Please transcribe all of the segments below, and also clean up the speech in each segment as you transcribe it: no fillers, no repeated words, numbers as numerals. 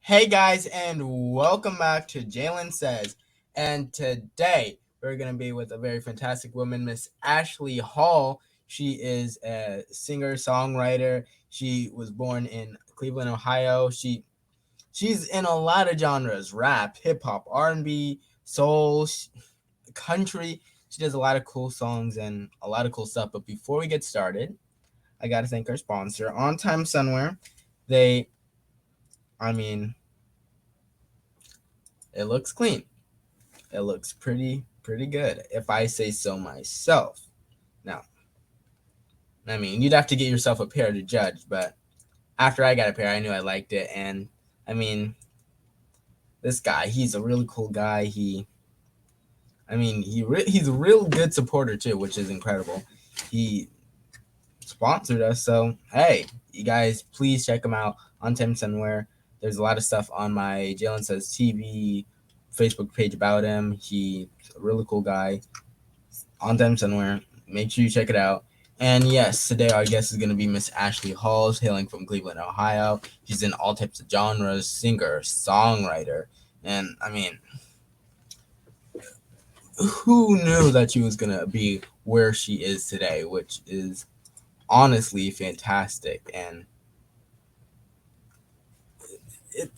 Hey guys, and welcome back to Jalen Says. And today we're going to be with a very fantastic woman, Miss Ashley Hall. She is a singer songwriter. She was born in Cleveland, Ohio. She's in a lot of genres: rap, hip hop, R&B, soul, country. She does a lot of cool songs and a lot of cool stuff. But before we get started, I got to thank our sponsor, On Time Sunwear. They, I mean, it looks clean. It looks pretty good, if I say so myself. Now, I mean, you'd have to get yourself a pair to judge, but after I got a pair, I knew I liked it. And I mean, this guy, he's a really cool guy. He's a real good supporter too, which is incredible. He sponsored us, so hey, you guys, please check him out on Tim Sunwear. There's a lot of stuff on my Jalen Says TV Facebook page about him. He's a really cool guy. On them somewhere. Make sure you check it out. And yes, today our guest is going to be Miss Ashley Halls, hailing from Cleveland, Ohio. She's in all types of genres, singer, songwriter. And I mean, who knew that she was going to be where she is today, which is honestly fantastic. And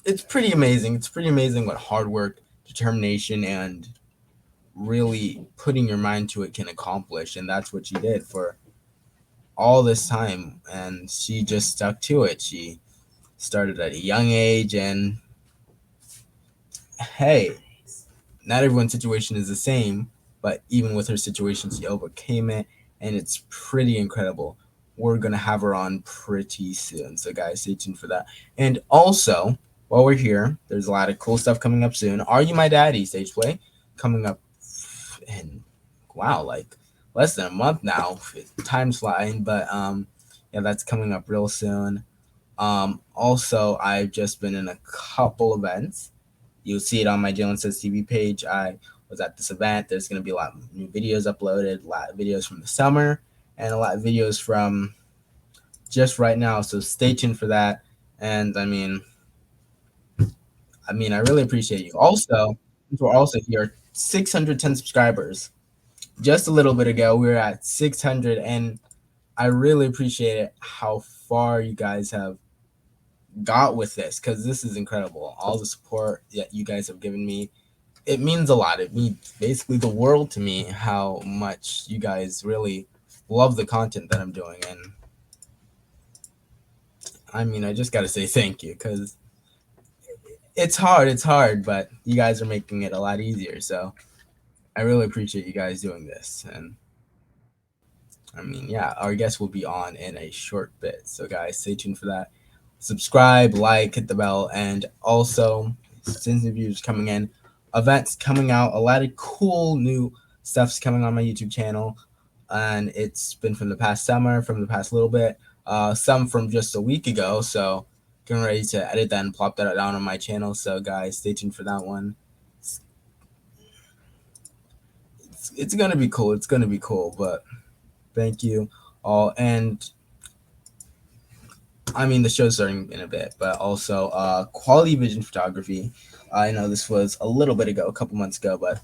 it's pretty amazing. It's pretty amazing what hard work, determination, and really putting your mind to it can accomplish. And that's what she did for all this time, and she just stuck to it. She started at a young age, and hey, not everyone's situation is the same, but even with her situation, she overcame it, and it's pretty incredible. We're gonna have her on pretty soon, so guys, stay tuned for that. And also, while we're here, there's a lot of cool stuff coming up soon. Are You My Daddy stage play coming up, and wow, like less than a month now. Time's flying, but yeah, that's coming up real soon. Also, I've just been in a couple events. You'll see it on my Jalen Says TV page. I was at this event. There's going to be a lot of new videos uploaded, a lot of videos from the summer, and a lot of videos from just right now. So stay tuned for that. And I really appreciate you. Also, we're also here, 610 subscribers. Just a little bit ago, we were at 600, and I really appreciate it how far you guys have got with this, because this is incredible. All the support that you guys have given me, it means a lot. It means basically the world to me how much you guys really love the content that I'm doing. And I just got to say thank you, because it's hard, but you guys are making it a lot easier. So I really appreciate you guys doing this. And yeah, our guest will be on in a short bit. So, guys, stay tuned for that. Subscribe, like, hit the bell, and also, since the views coming in, events coming out, a lot of cool new stuff's coming on my YouTube channel. And it's been from the past summer, from the past little bit, some from just a week ago. So, getting ready to edit that and plop that down on my channel. So, guys, stay tuned for that one. It's gonna be cool. It's gonna be cool. But thank you all. And the show's starting in a bit, but also quality vision photography. I know this was a little bit ago, a couple months ago, but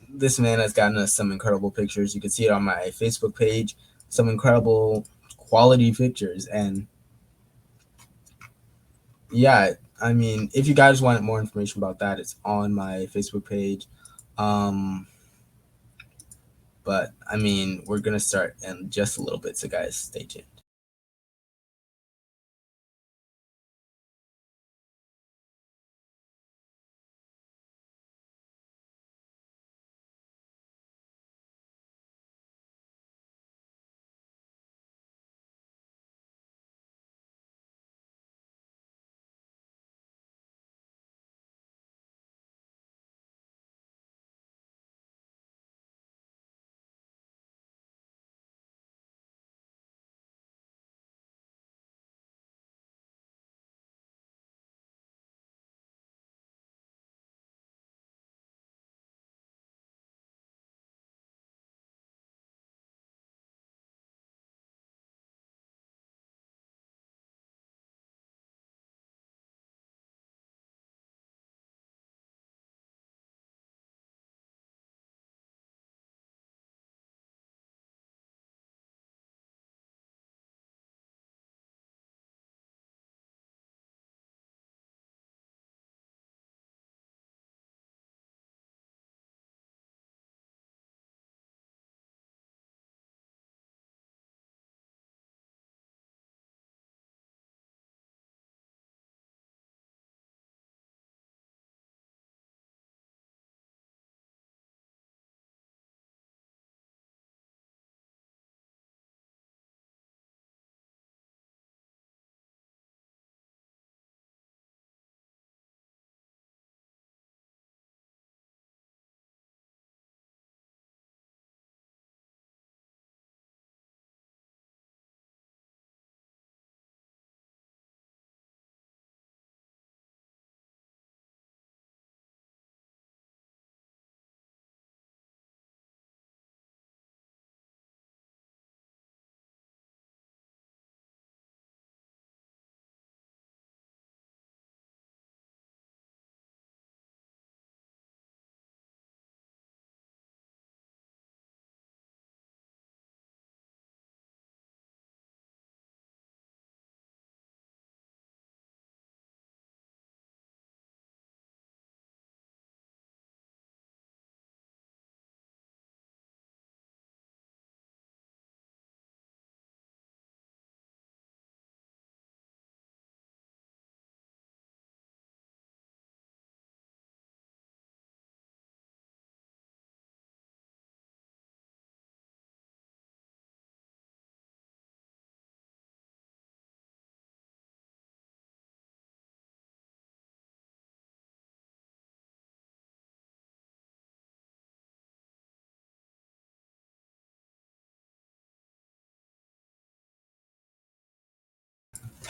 this man has gotten us some incredible pictures. You can see it on my Facebook page, some incredible quality pictures. And yeah, if you guys want more information about that, it's on my Facebook page. Um, but we're going to start in just a little bit. So, guys, stay tuned.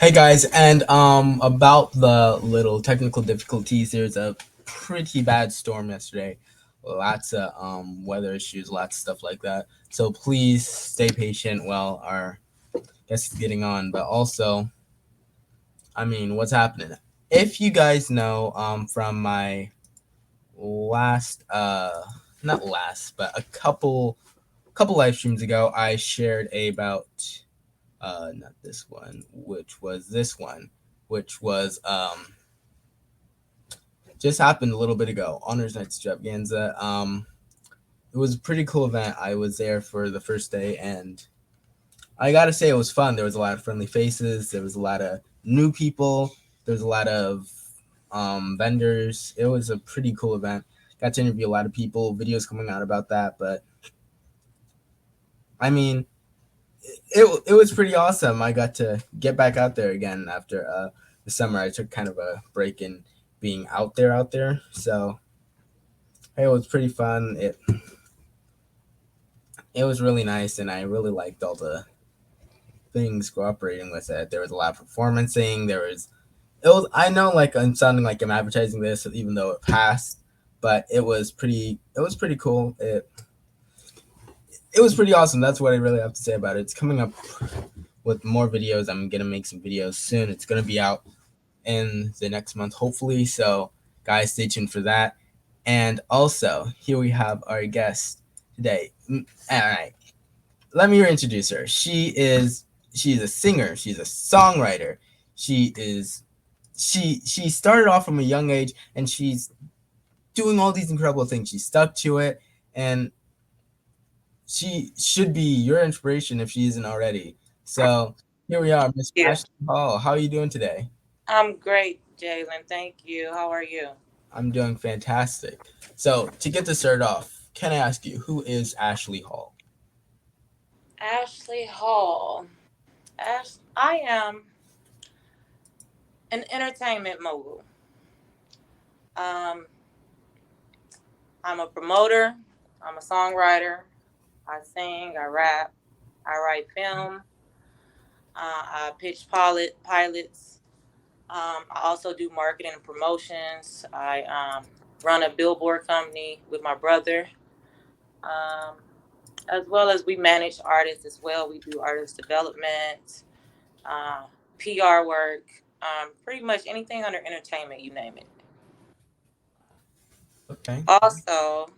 Hey guys, and about the little technical difficulties, there's a pretty bad storm yesterday. Lots of weather issues, lots of stuff like that. So please stay patient while our guest is getting on. But also, I mean, what's happening? If you guys know from my last not last, but a couple live streams ago, I shared about not this one, which was this one, which was just happened a little bit ago. Honors Night Extravaganza. It was a pretty cool event. I was there for the first day, and I gotta say it was fun. There was a lot of friendly faces. There was a lot of new people. There was a lot of vendors. It was a pretty cool event. Got to interview a lot of people. Videos coming out about that, but I mean, it was pretty awesome. I got to get back out there again after the summer. I took kind of a break in being out there. So hey, it was pretty fun. It was really nice, and I really liked all the things cooperating with it. There was a lot of performancing. There was it was. I know like I'm sounding like I'm advertising this, even though it passed, but it was pretty. It was pretty cool. It was pretty awesome. That's what I really have to say about it. It's coming up with more videos. I'm gonna make some videos soon. It's gonna be out in the next month, hopefully. So, guys, stay tuned for that. And also, here we have our guest today. All right, let me introduce her. She's a singer. She's a songwriter. She is she started off from a young age, and she's doing all these incredible things. She stuck to it, and she should be your inspiration if she isn't already. So here we are, Miss You. Ashley Hall. How are you doing today? I'm great, Jalen. Thank you. How are you? I'm doing fantastic. So, to get this started off, can I ask you, who is Ashley Hall? Ashley Hall. I am an entertainment mogul. Um, I'm a promoter. I'm a songwriter. I sing. I rap. I write film. I pitch pilots. I also do marketing and promotions. I run a billboard company with my brother. Um, as well as we manage artists as well. We do artist development, uh, PR work, pretty much anything under entertainment, you name it. Okay. Also,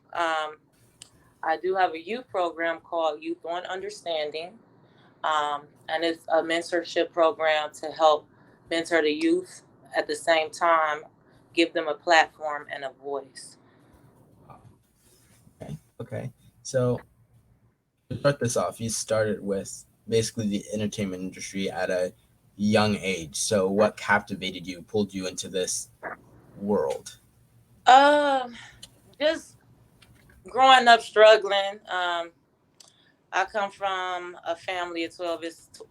I do have a youth program called Youth on Understanding, and it's a mentorship program to help mentor the youth at the same time, give them a platform and a voice. Wow. Okay. Okay. So, to start this off, you started with basically the entertainment industry at a young age. So, what captivated you, pulled you into this world? Um, just growing up struggling. I come from a family of 12.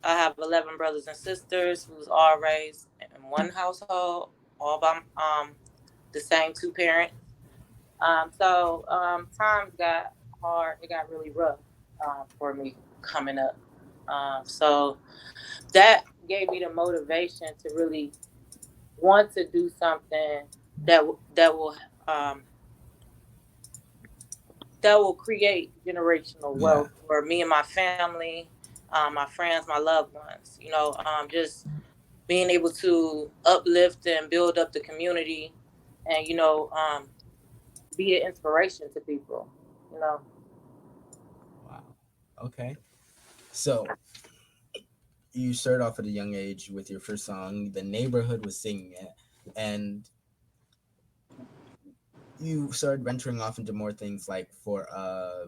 I have 11 brothers and sisters who's all raised in one household, all by the same two parents. So times got hard. It got really rough for me coming up. So that gave me the motivation to really want to do something that will um, that will create generational Yeah. wealth for me and my family, my friends, my loved ones. Just being able to uplift and build up the community, and be an inspiration to people. You know. Wow. Okay. So, you started off at a young age with your first song. The neighborhood was singing it, and you started venturing off into more things like for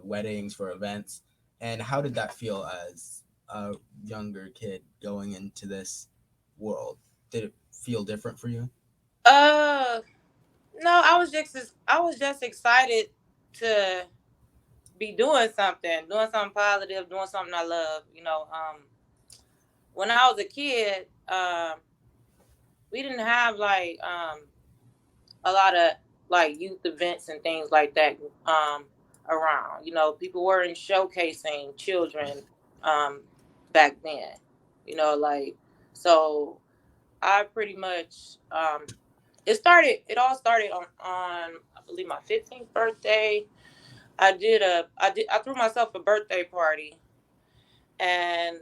weddings, for events. And how did that feel as a younger kid going into this world? Did it feel different for you? Uh, no, I was just excited to be doing something positive, doing something I love. When I was a kid, we didn't have like a lot of like youth events and things like that around. People weren't showcasing children um, back then. Like so. I pretty much it all started on I believe my 15th birthday. I threw myself a birthday party, and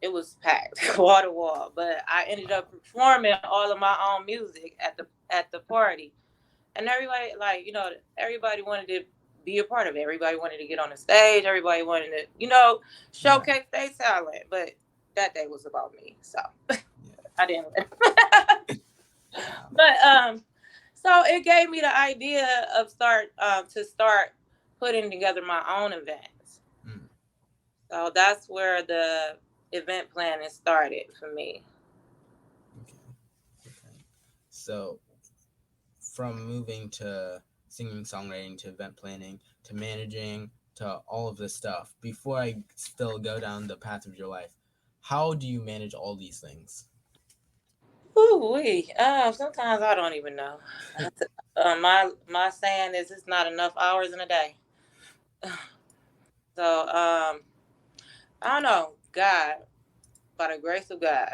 it was packed wall to wall. But I ended up performing all of my own music at the party, and everybody, like, everybody wanted to be a part of it. Everybody wanted to get on the stage. Everybody wanted to Yeah. showcase their talent. But that day was about me, so Yeah. I didn't win. Wow. But so it gave me the idea of start putting together my own events. Mm, So that's where the event planning started for me. okay. Okay. So from moving to singing, songwriting to event planning to managing to all of this stuff, before I still go down the path of your life, how do you manage all these things? Ooh wee. Sometimes I don't even know. My saying is it's not enough hours in a day. So I don't know. God, by the grace of God,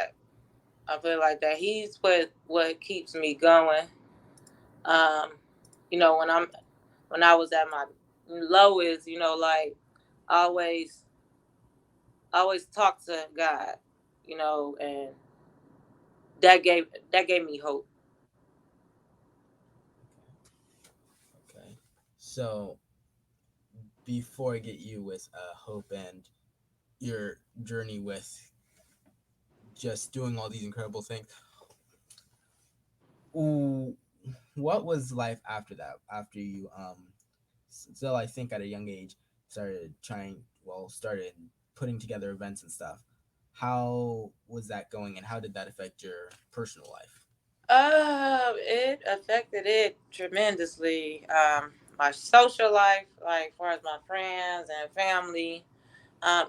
I feel like that He's what keeps me going. Um, when I was at my lowest, like always always talk to God, and that gave that gave me hope. Okay. So before I get you with hope and your journey with just doing all these incredible things, ooh, what was life after that? After you still I think at a young age started putting together events and stuff. How was that going and how did that affect your personal life? It affected it tremendously. My social life, like as far as my friends and family,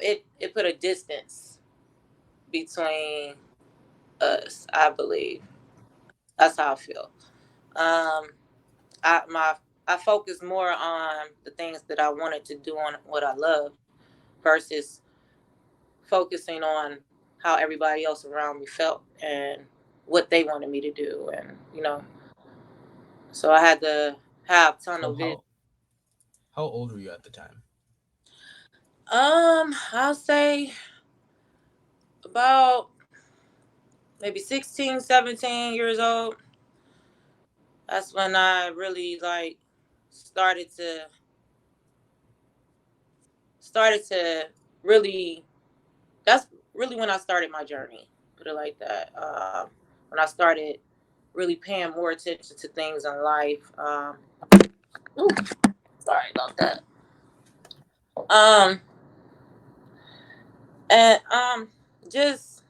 it put a distance between us. I believe that's how I feel. Um, I my I focused more on the things that I wanted to do on what I loved versus focusing on how everybody else around me felt and what they wanted me to do, and so I had to have So tunnel vision. how old were you at the time? I'll say about maybe 16, 17 years old. That's when I really like started to started to really. That's really when I started my journey. Put it like that. When I started really paying more attention to things in life. Ooh, sorry about that. Um, and just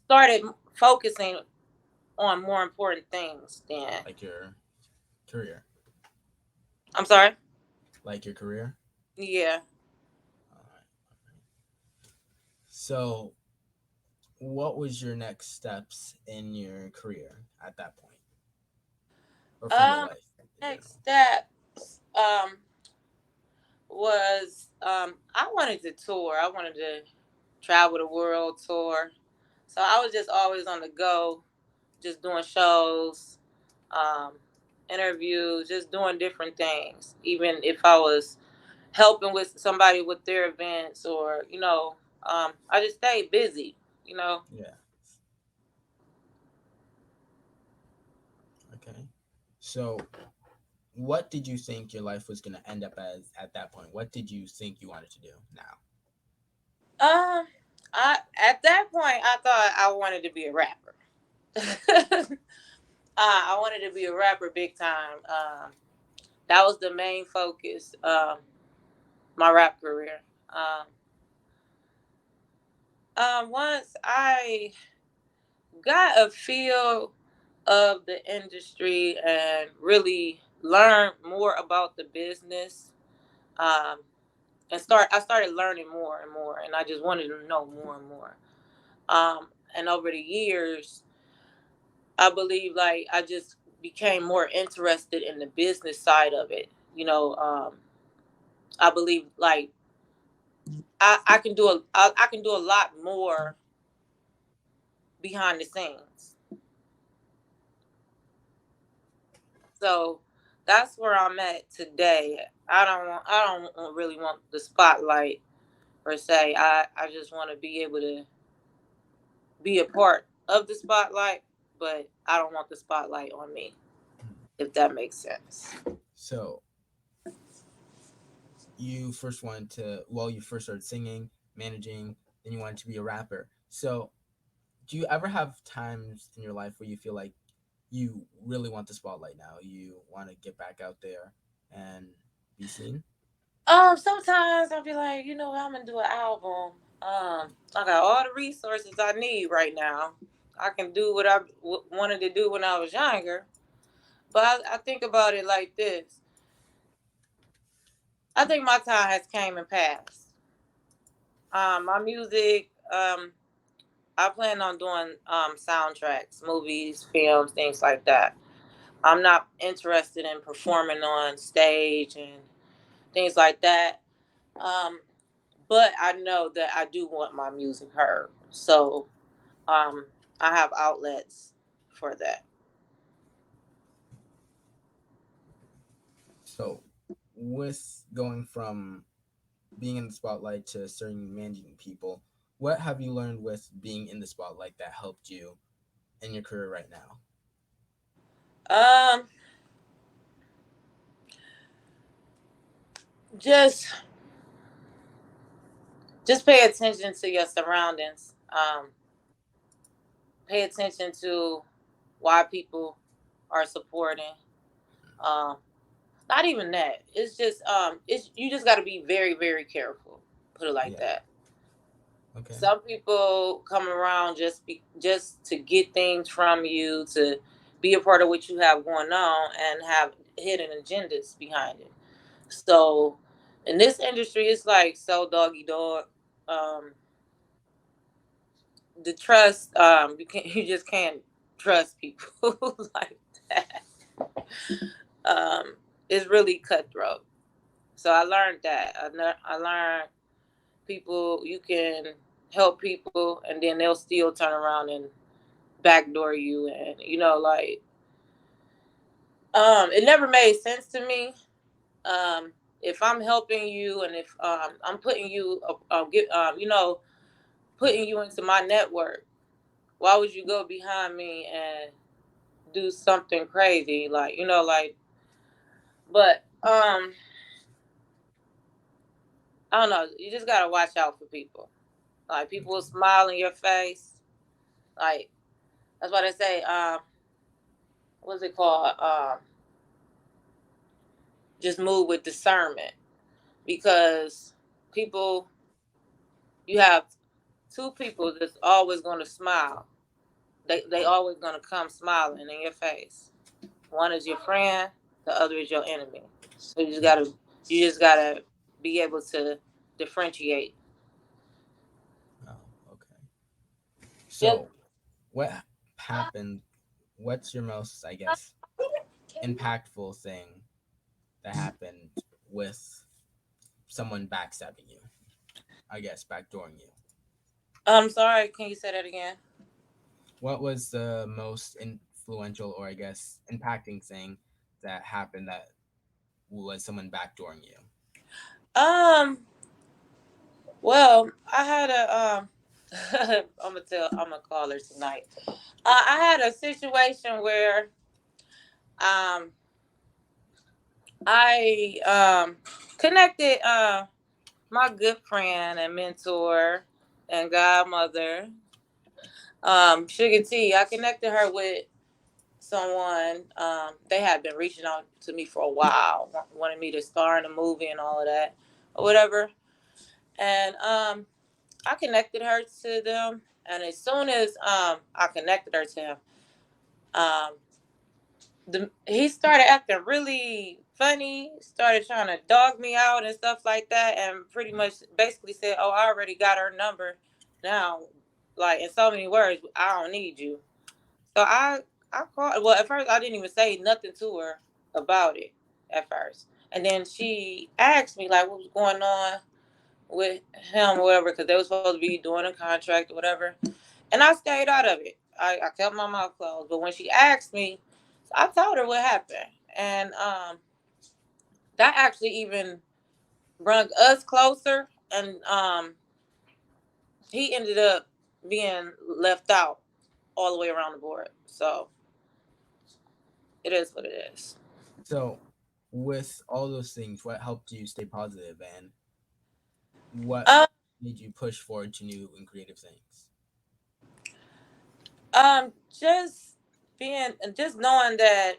started focusing on more important things than. Like your career? I'm sorry. Like your career? Yeah. All right. So what was your next steps in your career at that point or for your Um, life in Next general? step was I wanted to tour. I wanted to travel the world tour. So I was just always on the go, just doing shows, um, interviews, just doing different things. Even if I was helping with somebody with their events, or I just stayed busy. You know. Yeah. Okay. So what did you think your life was going to end up as at that point? What did you think you wanted to do now? Um, I At that point I thought I wanted to be a rapper. I wanted to be a rapper big time. That was the main focus. My rap career. Um, Once I got a feel of the industry and really learned more about the business, um, I started learning more and more, and I just wanted to know more and more. And over the years, I believe like I just became more interested in the business side of it. I believe like I can do I can do a lot more behind the scenes. So that's where I'm at today. I don't really want the spotlight per se. I just want to be able to be a part of the spotlight, but I don't want the spotlight on me, if that makes sense. So you first wanted to, well, you first started singing, managing, then you wanted to be a rapper. So do you ever have times in your life where you feel like you really want the spotlight now? You want to get back out there and be seen? Sometimes I'll be like, I'm gonna do an album. I got all the resources I need right now. I can do what I wanted to do when I was younger. But I think about it like this. I think my time has came and passed. My music, I plan on doing soundtracks, movies, films, things like that. I'm not interested in performing on stage and things like that. Um, but I know that I do want my music heard. So um, I have outlets for that. So with going from being in the spotlight to starting managing people, what have you learned with being in the spotlight that helped you in your career right now? Um, just just pay attention to your surroundings. Pay attention to why people are supporting. Um, Not even that. It's just it's you just got to be very very careful. Put it like Yeah. that. Okay. Some people come around just to get things from you, to be a part of what you have going on, and have hidden agendas behind it. So in this industry, it's like so doggy dog. Um, the trust, you just can't trust people like that. It's really cutthroat. So I learned that. I learned people, you can help people, and then they'll still turn around and backdoor you, and it never made sense to me. If I'm helping you, and if I'm putting you putting you into my network, why would you go behind me and do something crazy, but I don't know, you just gotta watch out for people. Like, people will Okay. smile in your face. Like, that's why they say, what's it called? Just move with discernment, because people, you have two people that's always going to smile. They always going to come smiling in your face. One is your friend, the other is your enemy. So you just gotta be able to differentiate. Oh, okay. Yep. So what happened? What's your most, I guess, impactful thing that happened with someone backstabbing you? I guess backdooring you. I'm sorry. Can you say that again? What was the most influential, or I guess impacting thing that happened that was someone backdooring you? Um. Well, I had a I'm gonna call her tonight. I had a situation where um I connected my good friend and mentor and godmother, Sugar T. I connected her with someone. They had been reaching out to me for a while, wanted me to star in a movie and all of that, or whatever. And I connected her to them. And as soon as I connected her to him, um, he started acting really funny, started trying to dog me out and stuff like that, and pretty much basically said, "Oh, I already got her number now." Like, in so many words, I don't need you. So I called. Well, at first I didn't even say nothing to her about it at first, and then she asked me like, "What was going on with him or whatever because they were supposed to be doing a contract or whatever. And I stayed out of it. I kept my mouth closed. But when she asked me, I told her what happened. And that actually even brought us closer. And he ended up being left out all the way around the board. So it is what it is. So, with all those things, what helped you stay positive, and what Um, made you push forward to new and creative things? just just knowing that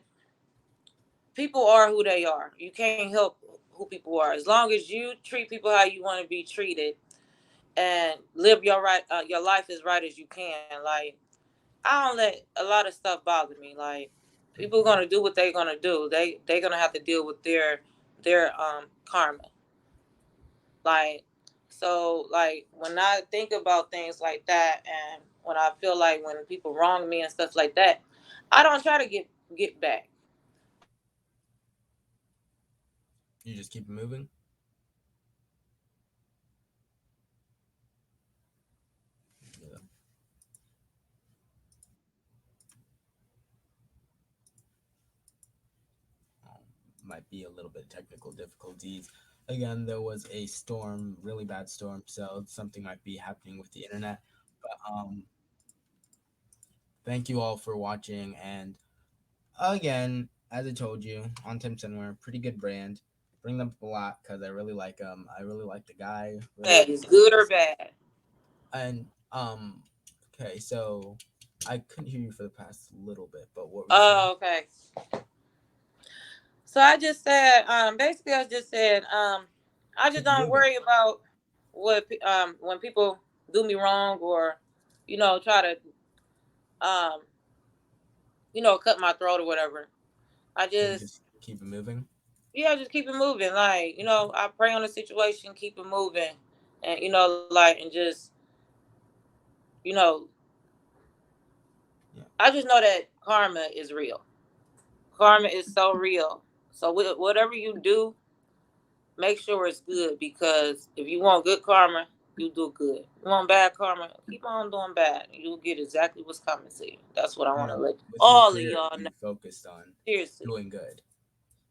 people are who they are. You can't help who people are. As long as you treat people how you want to be treated and live your life as right as you can. Like I don't let a lot of stuff bother me. Like people are gonna do what they're gonna do. They're gonna have to deal with their karma. Like so like when I think about things like that and when I feel like when people wrong me and stuff like that, I don't try to get back. You just keep it moving. Yeah, um, might be a little bit of technical difficulties. Again, there was a storm, really bad storm, so something might be happening with the internet. But thank you all for watching. And again, as I told you, on Tim Cinema, pretty good brand. Bring them up a lot because I really like them. I really like the guy. Really Bad like is the good or voice. bad. And okay, so I couldn't hear you for the past little bit, but what were you saying? Oh, okay. So I just said, basically, I just said, I just Keep it don't moving. worry about when people do me wrong or, try to, um, cut my throat or whatever. I So you just, just keep it moving. yeah, just keep it moving. Like, I pray on the situation, keep it moving, and like, and just, you know, Yeah. I just know that karma is real. Karma is so real. So whatever you do, make sure it's good because if you want good karma, you do good. You want bad karma, keep on doing bad. You'll get exactly what's coming to you. That's what I want to And let with your all of career, y'all know. you focused on Seriously. doing good.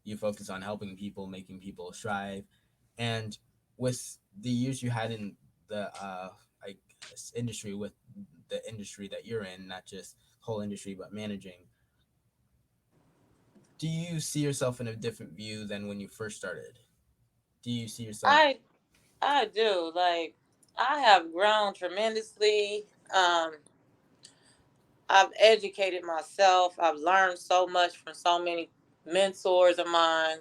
You focus on helping people, making people strive, and with the years you had in the I guess industry, with the industry that you're in, not just whole industry but managing, do you see yourself in a different view than when you first started? Do you see yourself? I I do. Like I have grown tremendously. I've educated myself. I've learned so much from so many mentors of mine.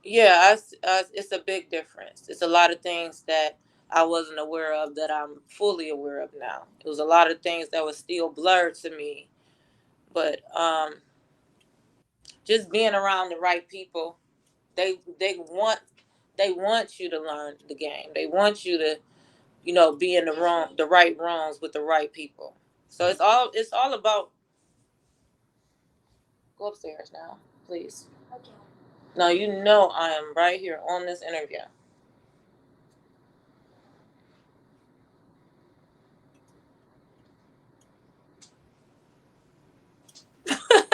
Yeah, it's a big difference. It's a lot of things that I wasn't aware of that I'm fully aware of now. It was a lot of things that was still blurred to me, but just being around the right people, they they want they want you to learn the game. They want you to be in the right rooms with the right people. So Yeah. it's all about go upstairs now, please. No, I am right here on this interview.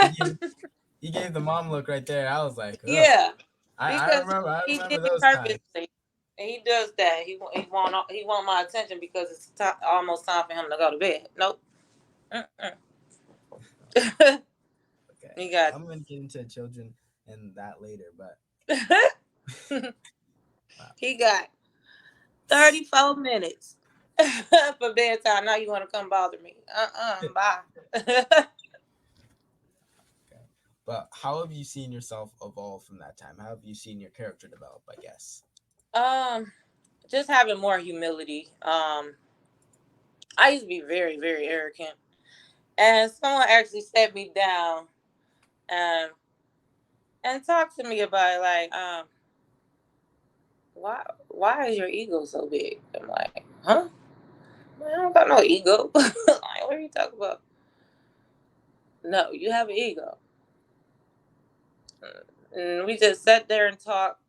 You gave, you gave the mom look right there. I was like, ugh. Yeah, I because remember. I he remember did it those times. purposely. And he does that. He want my attention because it's almost time for him to go to bed. Nope. Okay, he got I'm gonna get into children and that later, but wow. he got 34 minutes for bedtime. Now you want to come bother me? Bye. Okay. But how have you seen yourself evolve from that time? How have you seen your character develop, I guess? um, just having more humility. I used to be very, very arrogant, and someone actually sat me down um and talked to me about it, like why is your ego so big? I'm like, huh? Man, I don't got no ego. Like, what are you talking about? No, you have an ego. And we just sat there and talked.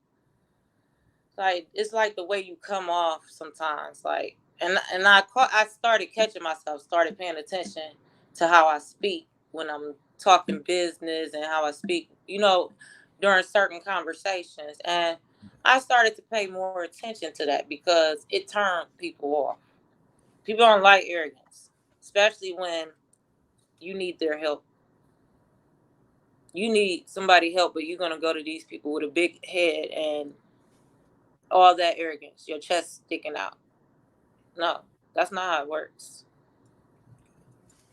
like it's like the way you come off sometimes. Like, and I started catching myself, started paying attention to how I speak when I'm talking business and how I speak, during certain conversations. And I started to pay more attention to that because it turned people off. People don't like arrogance, especially when you need their help. You need somebody help, but you're gonna go to these people with a big head and all that arrogance, your chest sticking out. No, that's not how it works.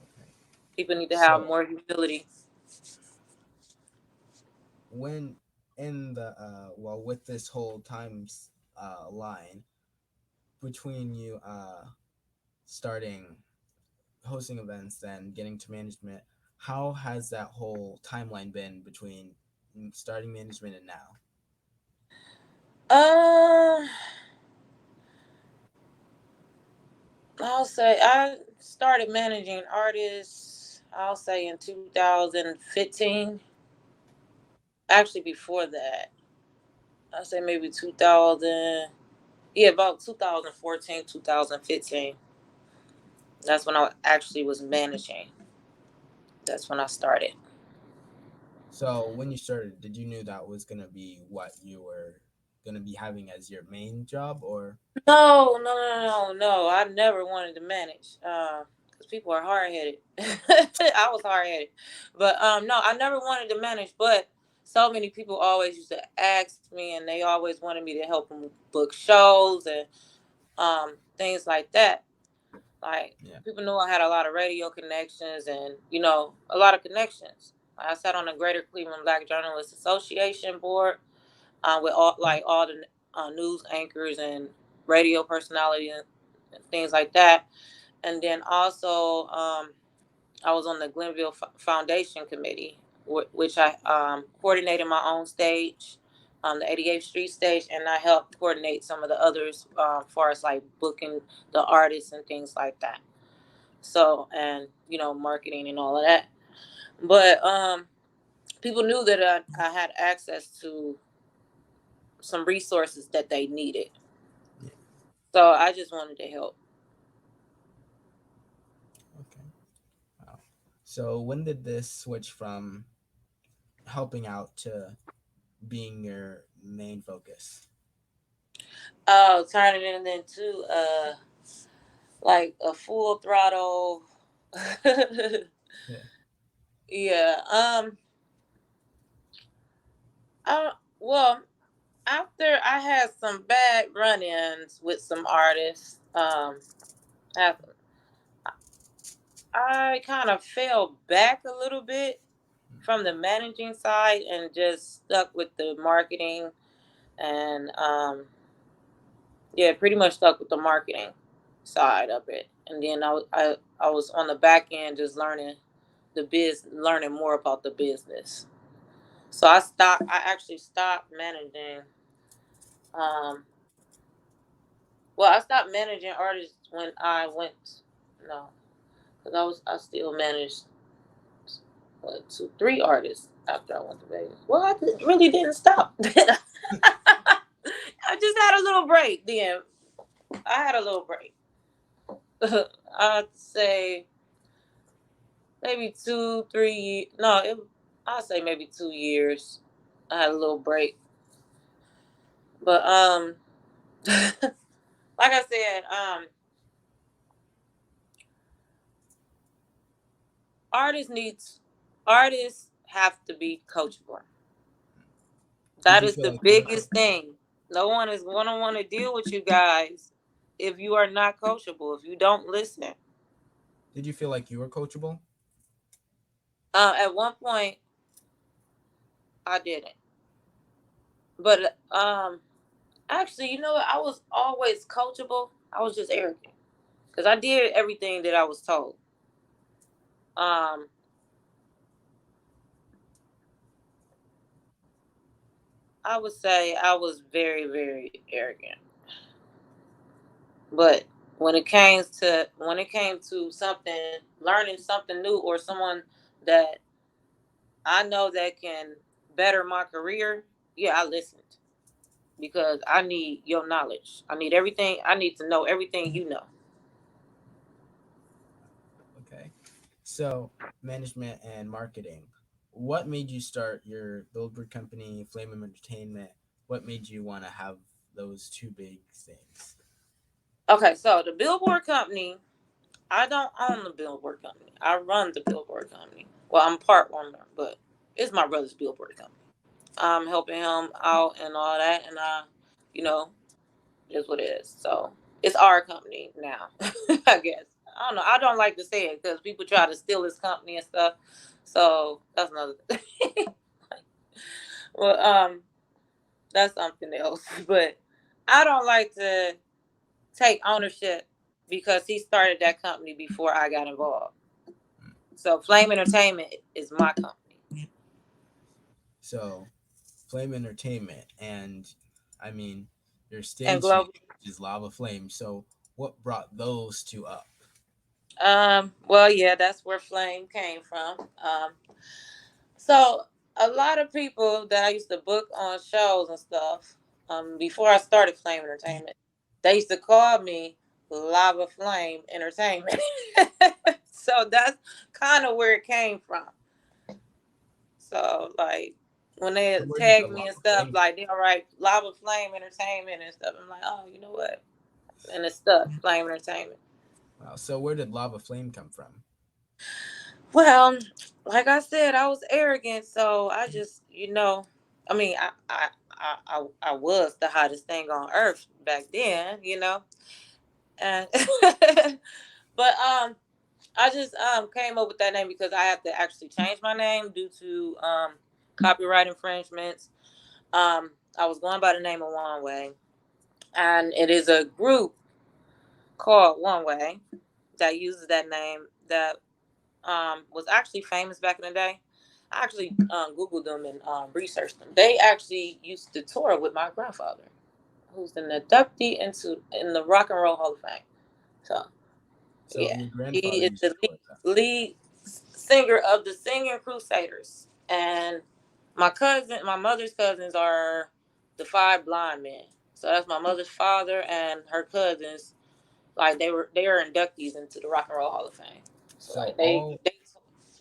Okay. People need to have So more humility. when in the well, with this whole line between you starting hosting events and getting to management, how has that whole timeline been between starting management and now? Uh, I'll say I started managing artists. I'll say in 2015. Actually, before that, I'll say maybe 2000. Yeah, about 2014, 2015. That's when I actually was managing. That's when I started. So when you started, did you knew that was gonna be what you were gonna be having as your main job, or No, no, no, no, no. I never wanted to manage because people are hard headed. I was hard headed, but no, I never wanted to manage. But so many people always used to ask me, and they always wanted me to help them book shows and things like that. Like yeah, people knew I had a lot of radio connections and a lot of connections. I sat on the Greater Cleveland Black Journalists Association board with all the news anchors and radio personality and things like that. And then also I was on the Glenville Foundation Committee, which I coordinated my own stage, the 88th Street stage, and I helped coordinate some of the others as far as like booking the artists and things like that. So, and marketing and all of that. But people knew that I had access to some resources that they needed. yeah, So I just wanted to help. okay, wow. So when did this switch from helping out to being your main focus? Oh, turning it into like a full throttle. Yeah, Yeah. Well, after I had some bad run-ins with some artists, after, I kind of fell back a little bit from the managing side and just stuck with the marketing and yeah, pretty much stuck with the marketing side of it. And then I was on the back end just learning more about the business. So I actually stopped managing. Um, well, I stopped managing artists when I went, no, because I still managed, what, two, three artists after I went to Vegas. Well, really didn't stop. I just had a little break then. I had a little break. I'd say maybe 2, 3 years. No, I'd say maybe 2 years. I had a little break, but like I said, artists needs artists have to be coachable. did That you is feel the like you were biggest thing. No one is gonna want to deal with you guys if you are not coachable. If you don't listen. did you feel like you were coachable? At one point, I didn't, but actually, you know what? I was always coachable. I was just arrogant because I did everything that I was told. Um, I would say I was very, very arrogant. But when it came to something, learning something new, or someone that I know that can better my career, yeah, I listened. because I need your knowledge. I need everything. I need to know everything you know. Okay. So, management and marketing. What made you start your billboard company, Flame of Entertainment? What made you want to have those two big things? Okay, so the billboard company, I don't own the billboard company. I run the billboard company. Well, I'm part owner, but it's my brother's billboard company. I'm helping him out and all that, and you know, is what it is. So it's our company now, I guess. I don't know. I don't like to say it because people try to steal his company and stuff. So that's another thing. Well, that's something else. But I don't like to take ownership because he started that company before I got involved. So Flame Entertainment is my company. So, Flame Entertainment, and I mean, your And stage name Global. is Lava Flame. So, what brought those two up? Well, yeah, that's where Flame came from. So a lot of people that I used to book on shows and stuff, before I started Flame Entertainment, they used to call me Lava Flame Entertainment. So that's kind of where it came from. So like when they So, where did the tag me and Lava stuff, Flame? like they'll write Lava Flame Entertainment and stuff. I'm like, oh, you know what? And it's stuff, Flame Entertainment. Wow. So, where did Lava Flame come from? Well, like I said, I was arrogant, so I just, I mean, I was the hottest thing on earth back then, and but I just came up with that name because I have to actually change my name due to copyright infringements. I was going by the name of One Way, and it is a group called One Way that uses that name that was actually famous back in the day. I actually Googled them and researched them. They actually used to tour with my grandfather, who's an inductee in the Rock and Roll Hall of Fame. So So, yeah, your he grandfather is used the to tour with them. lead singer of the Singing Crusaders, and my mother's cousins are the Five Blind Men. So that's my mother's father and her cousins. Like they are inductees into the Rock and Roll Hall of Fame. So So, like all they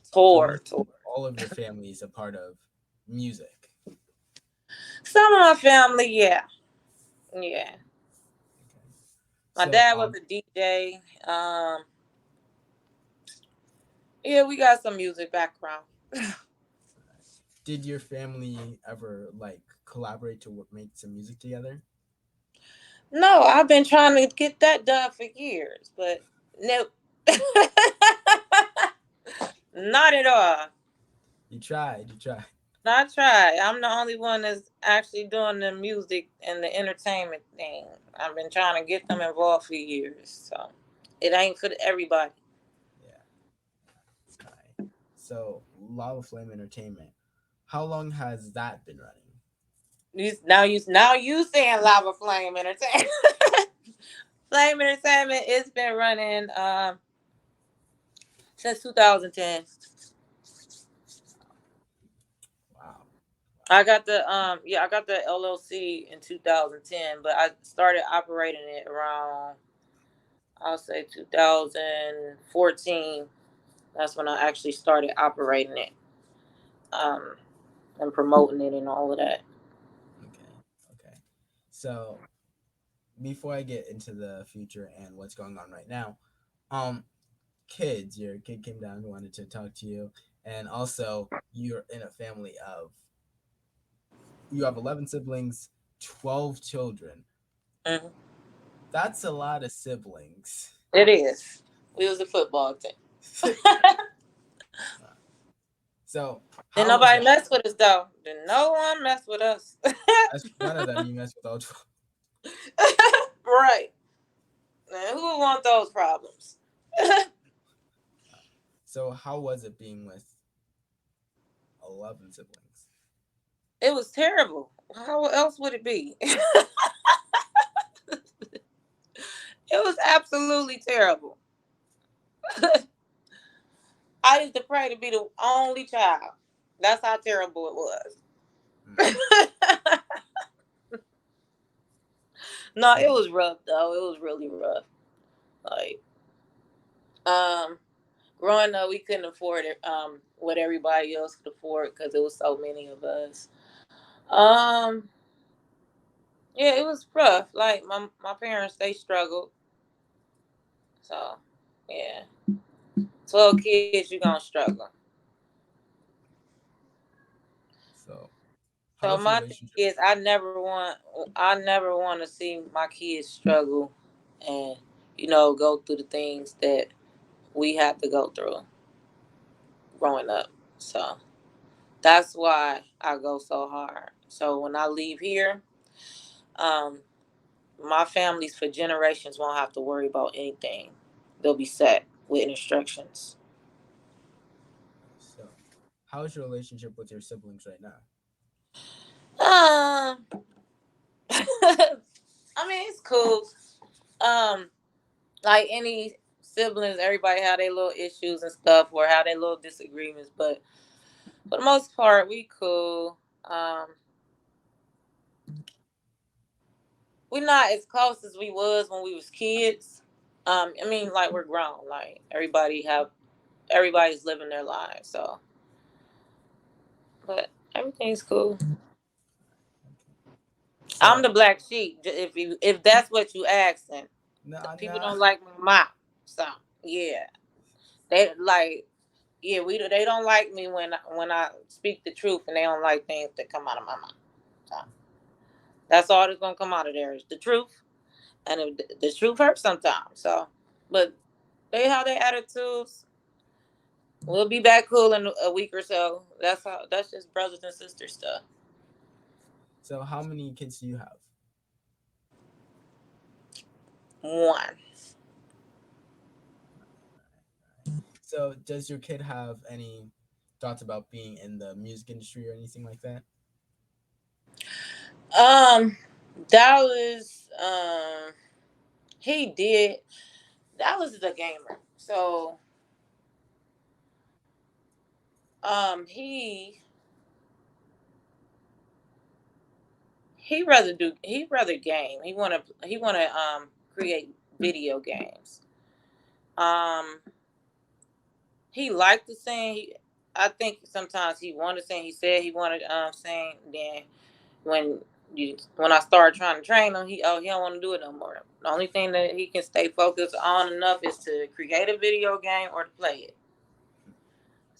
So tour. basically, all of your family is a part of music. Some of my family, yeah, yeah. Okay. My So, dad was a DJ. Yeah, we got some music background. did your family ever like collaborate to make some music together? No, I've been trying to get that done for years, but nope, not at all. You tried. You tried. Not try. I'm the only one that's actually doing the music and the entertainment thing. I've been trying to get them involved for years, so it ain't for everybody. Yeah. All right. So, Lava Flame Entertainment. How long has that been running? Now you saying Lava Flame Entertainment. Flame Entertainment, it's been running since 2010. Wow. I Wow. got I got the LLC in 2010, but I started operating it around, I'll say, 2014. That's when I actually started operating it, um, and promoting it and all of that. Okay. Okay. So, before I get into the future and what's going on right now, um, kids, your kid came down and wanted to talk to you, and also you're in a family of you have 11 siblings, 12 children. Mhm. That's a lot of siblings. It is. We was a football team. So, Didn't how was nobody that? mess with us though. Didn't no one mess with us. That's one of them. You mess with all 12. Right. Man, who would want those problems? So, how was it being with 11 siblings? It was terrible. How else would it be? It was absolutely terrible. I used to pray to be the only child. That's how terrible it was. Mm. No, it was rough though. It was really rough. Like, um, growing up, we couldn't afford it. What everybody else could afford because it was so many of us. Um, yeah, it was rough. Like my parents, they struggled. So, yeah, 12 kids, you gonna struggle. So, So how's your my thing relationship? is, I never want to see my kids struggle, and go through the things that we have to go through growing up. So that's why I go so hard. So when I leave here, um, my families for generations won't have to worry about anything. They'll be set with instructions. So, how's your relationship with your siblings right now? Um, I mean, it's cool. Um, like any siblings, everybody have their little issues and stuff, or have their little disagreements. But for the most part, we cool. We're not as close as we was when we was kids. I mean, like we're grown. Like everybody's living their lives. So, but everything's cool. Okay. I'm So, the black sheep. If that's what you asking, nah, people nah. don't like my mouth. So yeah, they like they don't like me when I speak the truth, and they don't like things that come out of my mouth. So that's all that's gonna come out of there is the truth, and the truth hurts sometimes. So, but they have their attitudes. We'll be back cool in a week or so. That's just brothers and sisters stuff. So, how many kids do you have? One. So, does your kid have any thoughts about being in the music industry or anything like that? Um, Dallas. He did. Dallas is a gamer, so he rather game. He wanna create video games. Um, he liked to sing. I think sometimes he wanted to sing. He said he wanted sing. Then when when I started trying to train him, he don't want to do it no more. The only thing that he can stay focused on enough is to create a video game or to play it.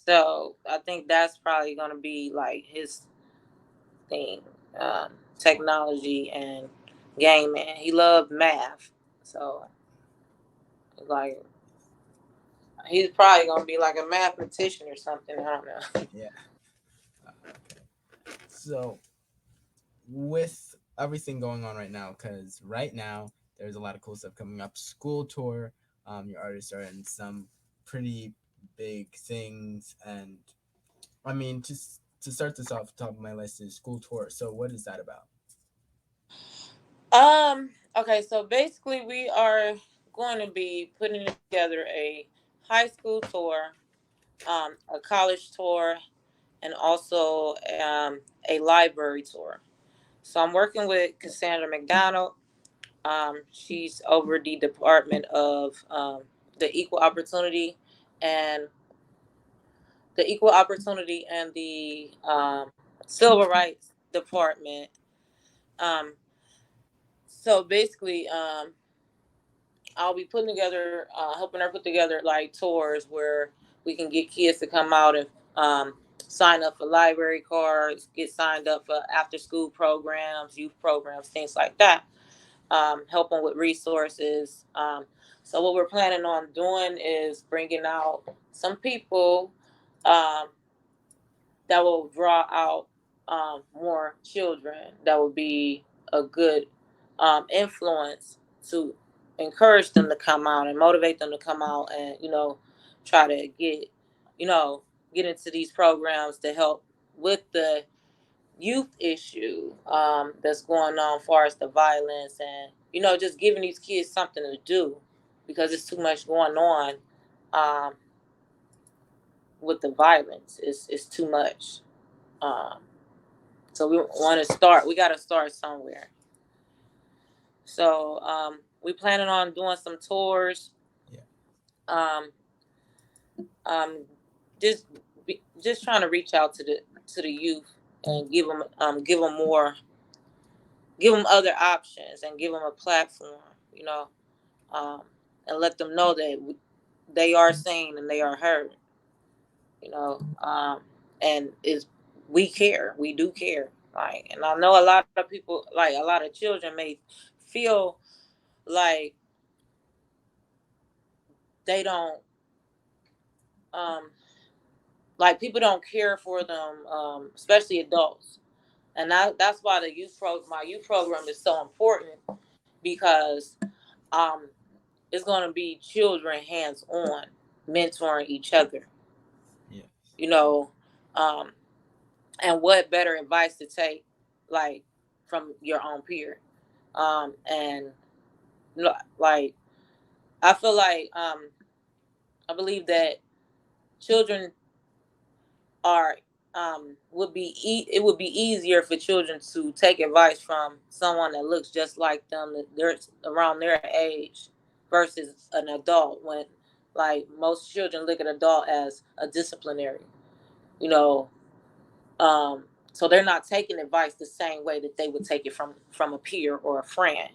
So I think that's probably gonna be like his thing, technology and gaming. He loved math, so like he's probably gonna be like a mathematician or something. I don't know. Yeah. Okay. So, with everything going on right now, because right now there's a lot of cool stuff coming up. School tour, your artists are in some pretty big things, and I mean, just to start this off, top of my list is school tour. So, what is that about? Okay, so basically we are going to be putting together a high school tour, a college tour, and also a library tour. So I'm working with Cassandra McDonald. She's over the Department of the Equal Opportunity and the Equal Opportunity and the Civil Rights Department. Um, so basically, I'll be putting together, helping her put together like tours where we can get kids to come out and sign up for library cards, get signed up for after school programs, youth programs, things like that. Help them with resources. So what we're planning on doing is bringing out some people um, that will draw out more children. That will be a good influence to encourage them to come out and motivate them to come out and try to you know get into these programs to help with the youth issue that's going on as far as the violence and just giving these kids something to do because it's too much going on um, with the violence. It's too much. Um, so we got to start somewhere. So we planning on doing some tours. Yeah. Um, um, just just trying to reach out to the youth and give them more, give them other options and give them a platform. You know, um, and let them know that they are seen and they are heard. You know, and is we care, we do care. Like, and I know a lot of people, like a lot of children, may feel like they don't, um, like people don't care for them, especially adults, and that's why my youth program is so important because um, it's going to be children hands on mentoring each other. Yeah. You know, um, and what better advice to take, like from your own peer, and like I feel like I believe that children are it would be easier for children to take advice from someone that looks just like them, that they're around their age, versus an adult, when like most children look at adult as a disciplinary, you know. So they're not taking advice the same way that they would take it from a peer or a friend.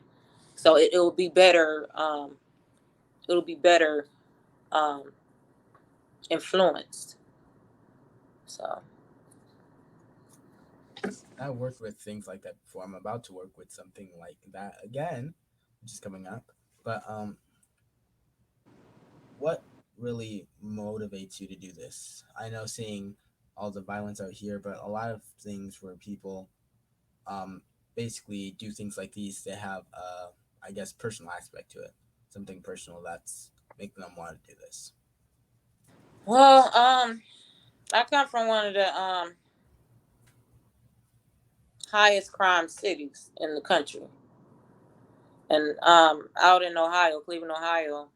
So it will be better, it'll be better um, influenced. So I worked with things like that before. I'm about to work with something like that again, which is coming up. But what really motivates you to do this? I know seeing all the violence out here, but a lot of things where people um basically do things like these, they have I guess personal aspect to it. Something personal that's making them want to do this. well, I come from one of the highest crime cities in the country, and out in Ohio, Cleveland, Ohio,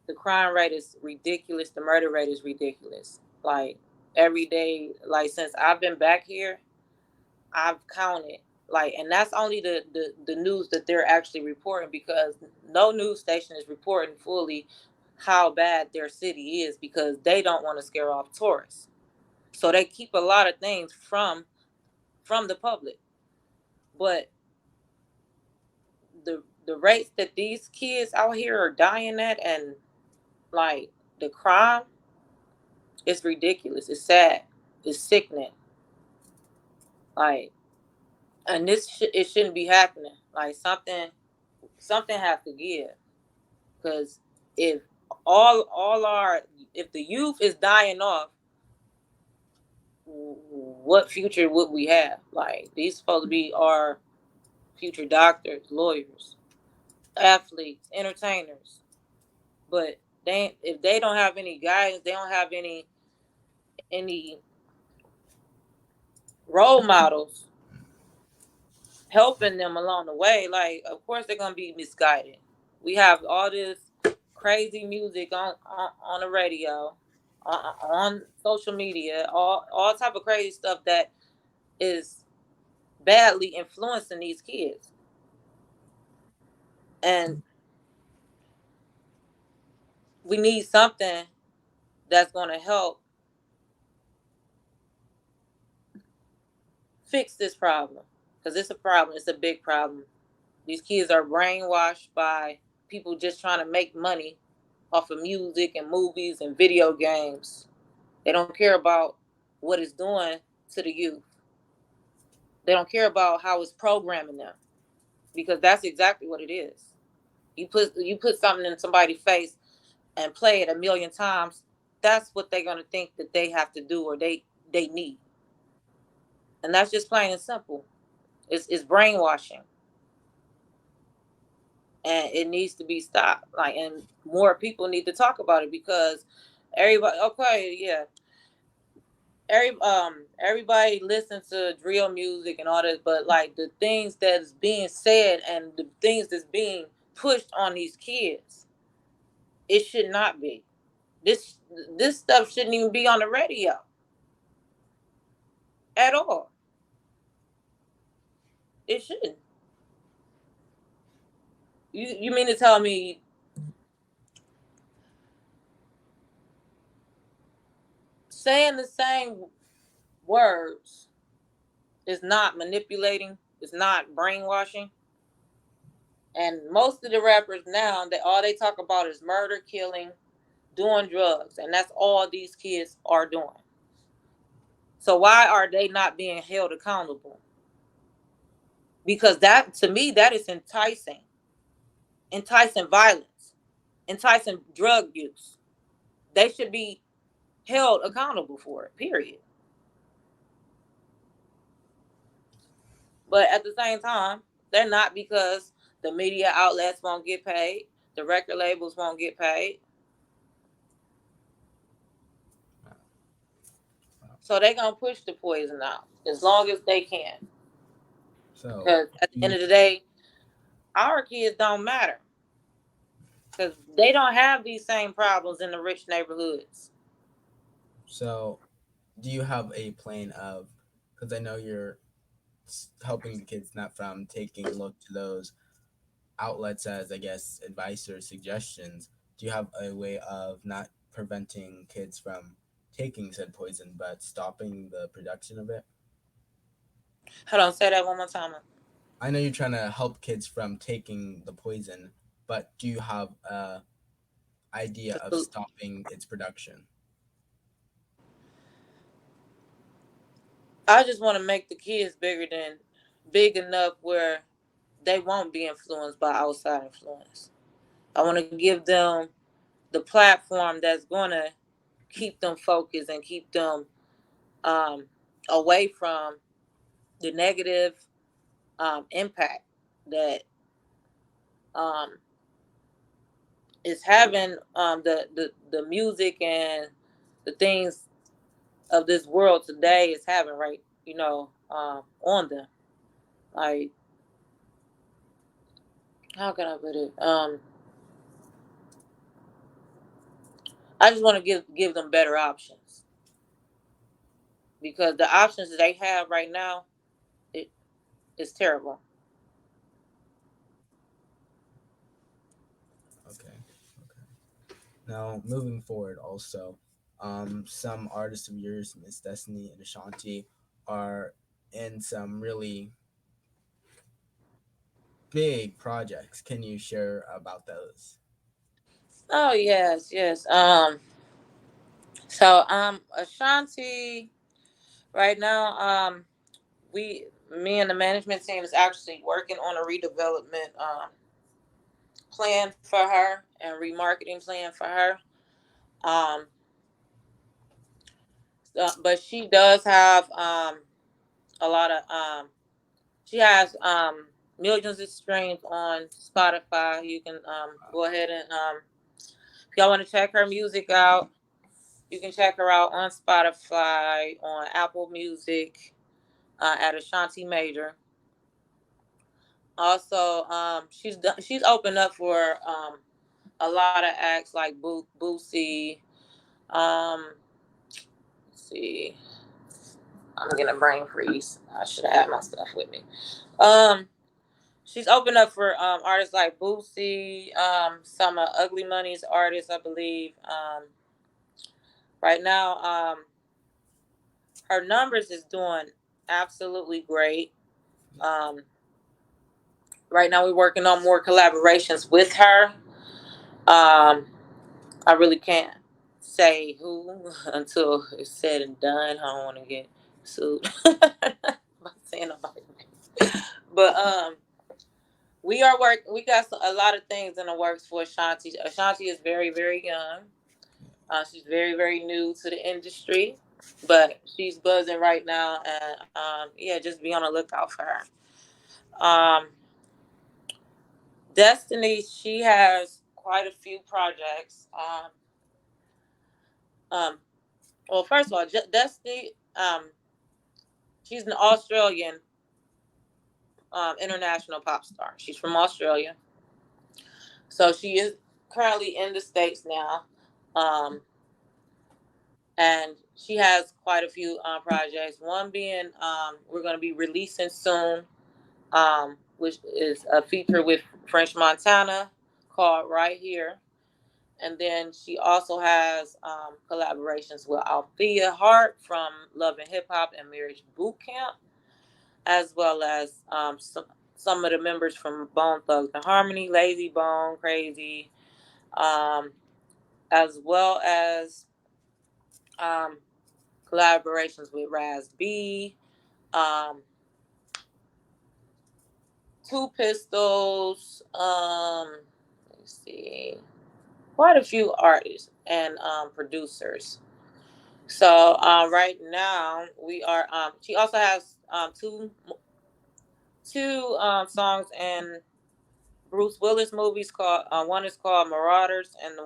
the crime rate is ridiculous. The murder rate is ridiculous. Like every day, like since I've been back here, I've counted, like, and that's only the news that they're actually reporting, because no news station is reporting fully how bad their city is, because they don't want to scare off tourists. So they keep a lot of things from the public. But the rates that these kids out here are dying at, and like the crime, it's ridiculous. It's sad. It's sickening. Like, and it shouldn't be happening. Like something has to give, because if all our if the youth is dying off, what future would we have? Like, these supposed to be our future doctors, lawyers, athletes, entertainers. But they, if they don't have any guidance, they don't have any role models helping them along the way. Like, of course they're gonna be misguided. We have all this crazy music on the radio, on social media, all type of crazy stuff that is badly influencing these kids. And we need something that's gonna help fix this problem, because it's a problem. It's a big problem. These kids are brainwashed by people just trying to make money off of music and movies and video games. They don't care about what it's doing to the youth. They don't care about how it's programming them, because that's exactly what it is. You put something in somebody's face and play it a million times. That's what they're gonna think that they have to do, or they need, and that's just plain and simple. It's brainwashing, and it needs to be stopped. Like, and more people need to talk about it, because everybody, okay, yeah, everybody listens to drill music and all that, but like the things that's being said and the things that's being pushed on these kids, it should not be. This stuff shouldn't even be on the radio at all. It shouldn't. You mean to tell me saying the same words is not manipulating, it's not brainwashing? And most of the rappers now, they all they talk about is murder, killing, doing drugs, and that's all these kids are doing. So why are they not being held accountable? Because that, to me, that is enticing violence, enticing drug use. They should be held accountable for it. Period. But at the same time, they're not, because the media outlets won't get paid, the record labels won't get paid, Wow. Wow. so they're gonna push the poison out as long as they can. So Because at the end you of the day, our kids don't matter because they don't have these same problems in the rich neighborhoods. so do you have a plan of, because I know you're helping the kids not from taking a look to those outlets as, I guess, advice or suggestions. Do you have a way of not preventing kids from taking said poison, but stopping the production of it? Hold on, say that one more time. I know you're trying to help kids from taking the poison, but do you have a idea of stopping its production? I just want to make the kids big enough where they won't be influenced by outside influence. I want to give them the platform that's going to keep them focused and keep them um, away from the negative impact that um, is having the music and the things of this world today is having, right, on them. Like, how can I put it? I just want to give them better options, because the options that they have right now, it is terrible. Okay. Okay. Now, moving forward, also, some artists of yours, Miss Destiny and Ashanti, are in some really big projects. Can you share about those? Oh yes, yes. So Ashanti right now, me and the management team is actually working on a redevelopment plan for her and remarketing plan for her. Um, but she does have a lot of she has millions of streams on Spotify. You can go ahead and if y'all want to check her music out, you can check her out on Spotify, on Apple Music, at Ashanti Major. Also, she's opened up for a lot of acts like Boosie. Let's see, I'm getting a brain freeze. I should have had my stuff with me. Um, she's opened up for artists like Boosie, some of Ugly Money's artists, I believe. Right now, her numbers is doing absolutely great. Um, right now, we're working on more collaborations with her. I really can't say who until it's said and done. I don't want to get sued by saying nobody. But we are working. We got a lot of things in the works for Ashanti. Ashanti is very, very young. She's very, very new to the industry, but she's buzzing right now. And yeah, just be on the lookout for her. Um, Destiny, she has quite a few projects. Um, well, first of all, Destiny, she's an Australian international pop star. She's from Australia, so she is currently in the States now. Um, and she has quite a few projects. One being we're going to be releasing soon. which is a feature with French Montana called Right Here. And then she also has collaborations with Althea Hart from Love and Hip Hop and Marriage Boot Camp, as well as some of the members from Bone Thugs and Harmony, Lazy Bone, Crazy, um, as well as um, collaborations with Raz B, um, Two Pistols, let's see, quite a few artists and producers. So right now we are. She also has two songs in Bruce Willis movies. Called one is called Marauders, and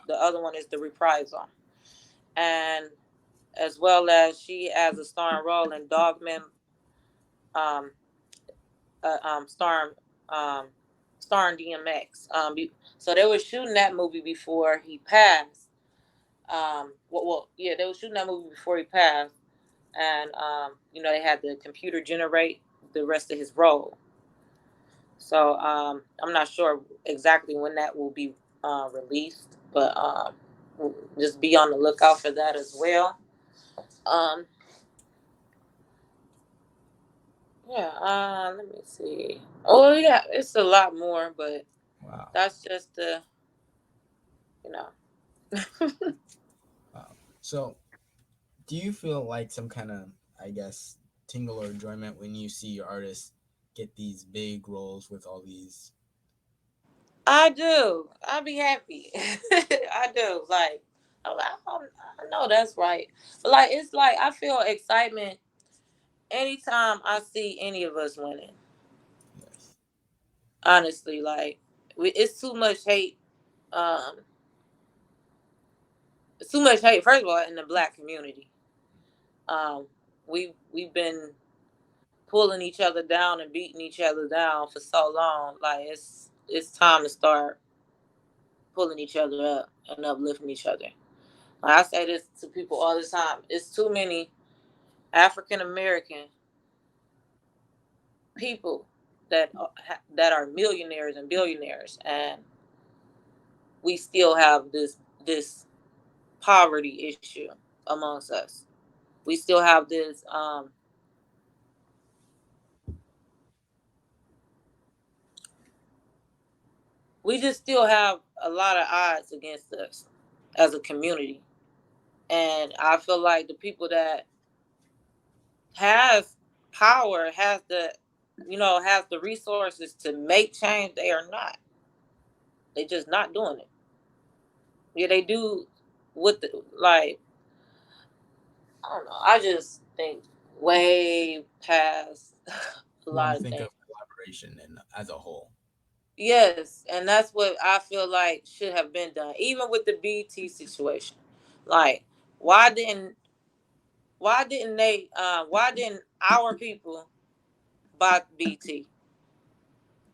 the other one is The Reprisal. And as well as she has a starring role in Dogman, um, starring um, starring DMX. So they were shooting that movie before he passed. Yeah, they were shooting that movie before he passed, and they had to computer generate the rest of his role. So I'm not sure exactly when that will be released, but just be on the lookout for that as well. Um, yeah, let me see. Oh yeah, it's a lot more, but Wow. that's just the you know. Wow. So, do you feel like some kind of, I guess, tingle or enjoyment when you see your artists get these big roles with all these? I do. I be happy. I do. Like, I know that's right. But like, it's like I feel excitement anytime I see any of us winning. Yes. Honestly, like, it's too much hate. Um, it's too much hate. First of all, in the black community, um, we've been pulling each other down and beating each other down for so long. Like, it's time to start pulling each other up and uplifting each other. Like, I say this to people all the time. It's too many African American people that are millionaires and billionaires, and we still have this poverty issue amongst us. We still have this. We just still have a lot of odds against us as a community, and I feel like the people that has power has the resources to make change. They are not. They just not doing it. Yeah, they do with the like. I don't know. I just think way past a When you lot of think of things. collaboration and as a whole. Yes, and that's what I feel like should have been done, even with the BT situation. Like, why didn't why didn't our people buy BT?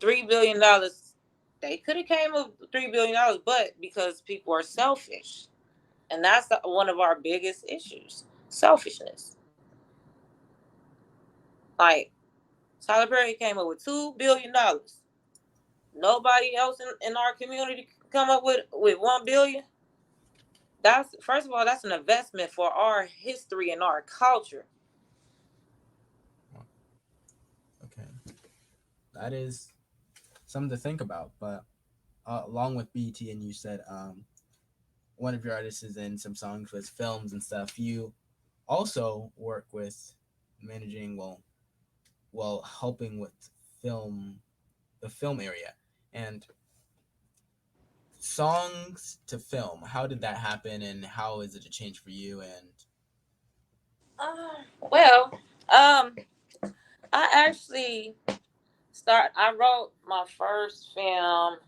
$3 billion. They could have came up with $3 billion, but because people are selfish, and that's one of our biggest issues: selfishness. Like, Tyler Perry came up with $2 billion. Nobody else in our community come up with 1 billion. That's first of all, that's an investment for our history and our culture. Wow. Okay, that is something to think about. But along with BT, and you said one of your artists is in some songs with films and stuff. You also work with managing, well, helping with film, the film area, and songs to film. How did that happen, and how is it a change for you? And Well, I actually I wrote my first film.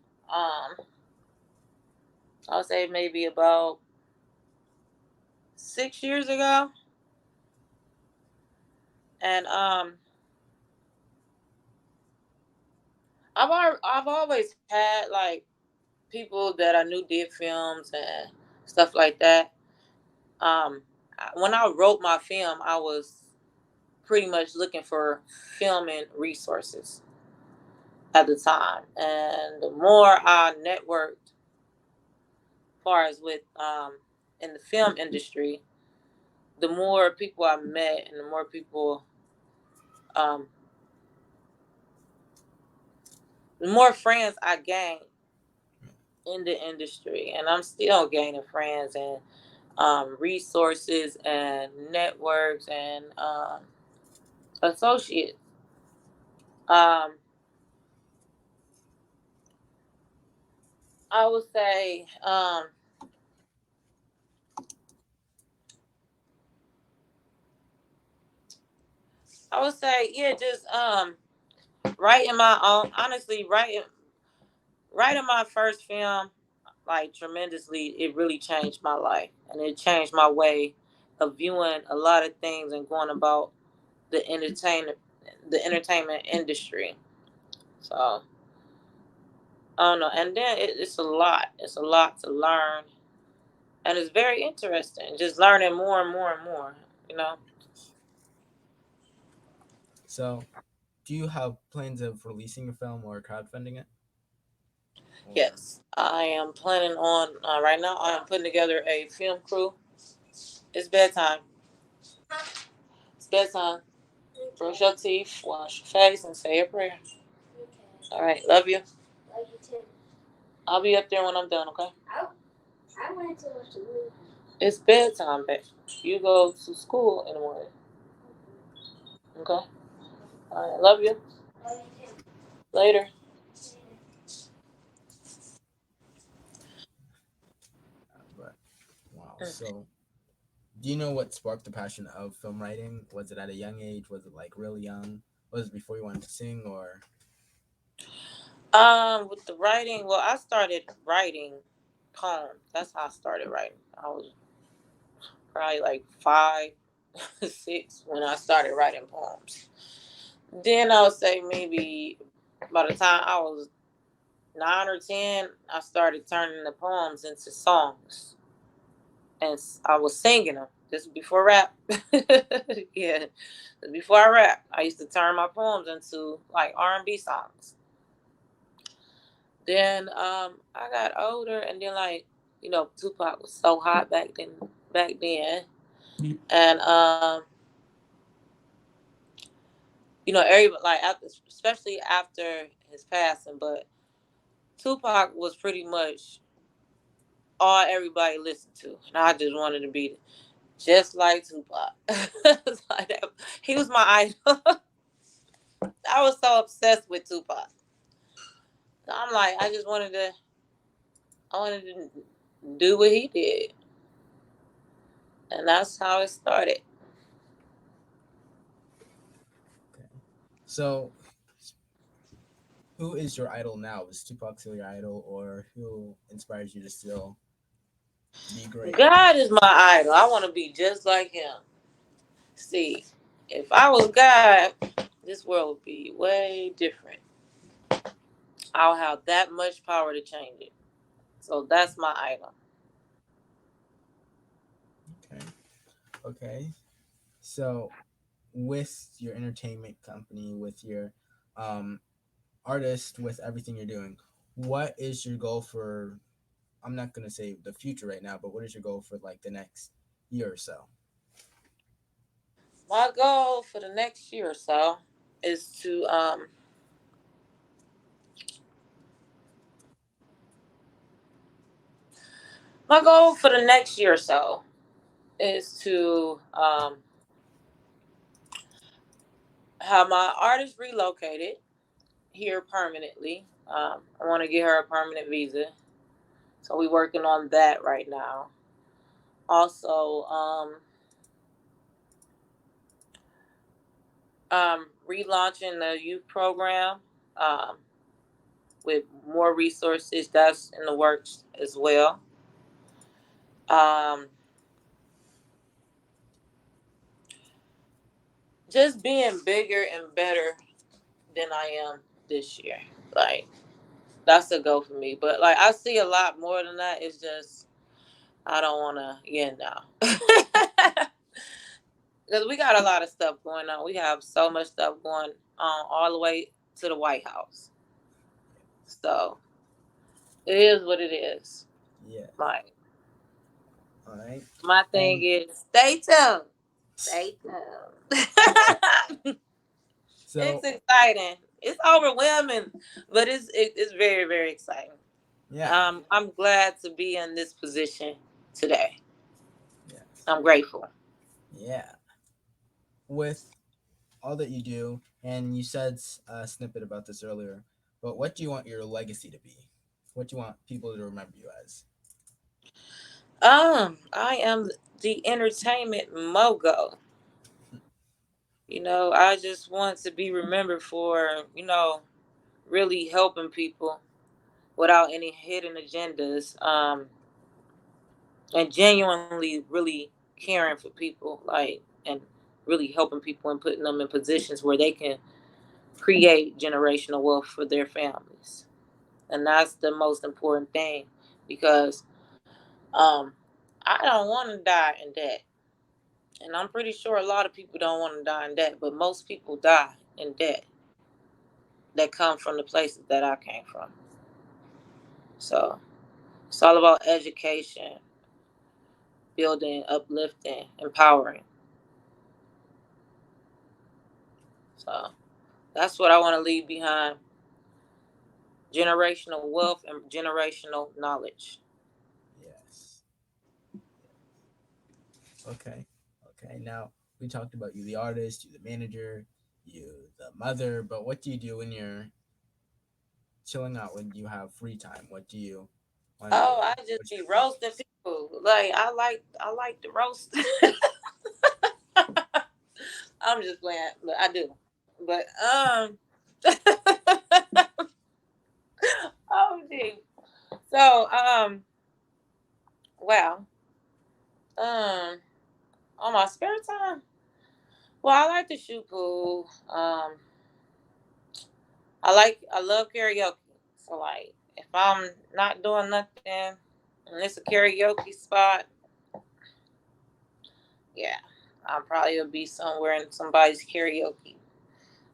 I'll say maybe about 6 years ago, and I've always had like people that I knew did films and stuff like that. Um, when I wrote my film, I was pretty much looking for filming resources. at the time. And the more I networked, as far as with in the film industry, the more people I met and the more people, um, the more friends I gained in the industry. And I'm still gaining friends and resources and networks and associates. Um, I would say, yeah, just writing my own. Honestly, writing my first film, like tremendously, it really changed my life, and it changed my way of viewing a lot of things and going about the entertainment industry. So I don't know, and then it's a lot. It's a lot to learn, and it's very interesting. Just learning more and more and more. You know. So, do you have plans of releasing a film or crowdfunding it? Or Yes, I am planning on right now. I am putting together a film crew. It's bedtime. It's bedtime. Brush your teeth, wash your face, and say a prayer. All right, love you. Love you too. I'll be up there when I'm done. Okay. I wanted to watch the movie. It's bedtime, babe. You go to school in the morning. Okay. All right, love you. Love you too. Later. but wow. So, do you know what sparked the passion of film writing? Was it at a young age? Was it like really young? Was it before you wanted to sing or With the writing, well, I started writing poems. That's how I started writing. I was probably like 5, 6 when I started writing poems. Then I would say maybe by the time I was 9 or 10, I started turning the poems into songs, and I was singing them. This was before rap. Yeah, before I rap, I used to turn my poems into like R&B songs. Then I got older, and then like Tupac was so hot back then, and everybody like after, especially after his passing, but Tupac was pretty much all everybody listened to, and I just wanted to be just like Tupac. Like that. He was my idol. I was so obsessed with Tupac. So I'm like, I wanted to do what he did, and that's how it started. okay? So, who is your idol now? Is Tupac still your idol, or who inspires you to still be great? God is my idol. I want to be just like him. See, if I was God, this world would be way different. I'll have that much power to change it. So that's my idol. Okay, okay. So, with your entertainment company, with your um, artist, with everything you're doing, what is your goal for? I'm not gonna say the future right now, but what is your goal for like the next year or so? My goal for the next year or so is to my goal for the next year or so is to have my artist relocated here permanently. I want to get her a permanent visa, so we're working on that right now. Also, relaunching the youth program um, with more resources. That's in the works as well. Um, just being bigger and better than I am this year. Like that's a go for me. But like I see a lot more than that. It's just I don't want to. Yeah, no. Because we got a lot of stuff going on. We have so much stuff going on all the way to the White House. So it is what it is. Yeah. Like All right. my thing And is, stay tuned. Stay tuned. It's so, exciting. It's overwhelming, but it's very very exciting. yeah. I'm glad to be in this position today. Yes. I'm grateful. Yeah. With all that you do, and you said a snippet about this earlier, but what do you want your legacy to be? What do you want people to remember you as? I am the entertainment mogul. I just want to be remembered for, really helping people without any hidden agendas. And genuinely really caring for people, like, and really helping people and putting them in positions where they can create generational wealth for their families. And that's the most important thing because I don't want to die in debt. And I'm pretty sure a lot of people don't want to die in debt, but most people die in debt that come from the places that I came from. So it's all about education, building, uplifting, empowering. So that's what I want to leave behind: generational wealth and generational knowledge. Yes. Okay. Okay. Now we talked about you, the artist, you, the manager, you, the mother. But what do you do when you're chilling out? When you have free time? What do you want to do? Oh, I just What's be your roasting hobbies? people. Like I like to roast. I'm just playing, but I do. But oh gee. So wow. Um on my spare time, well, I like to shoot pool. I love karaoke. So like if I'm not doing nothing and it's a karaoke spot, yeah, I'll probably be somewhere in somebody's karaoke.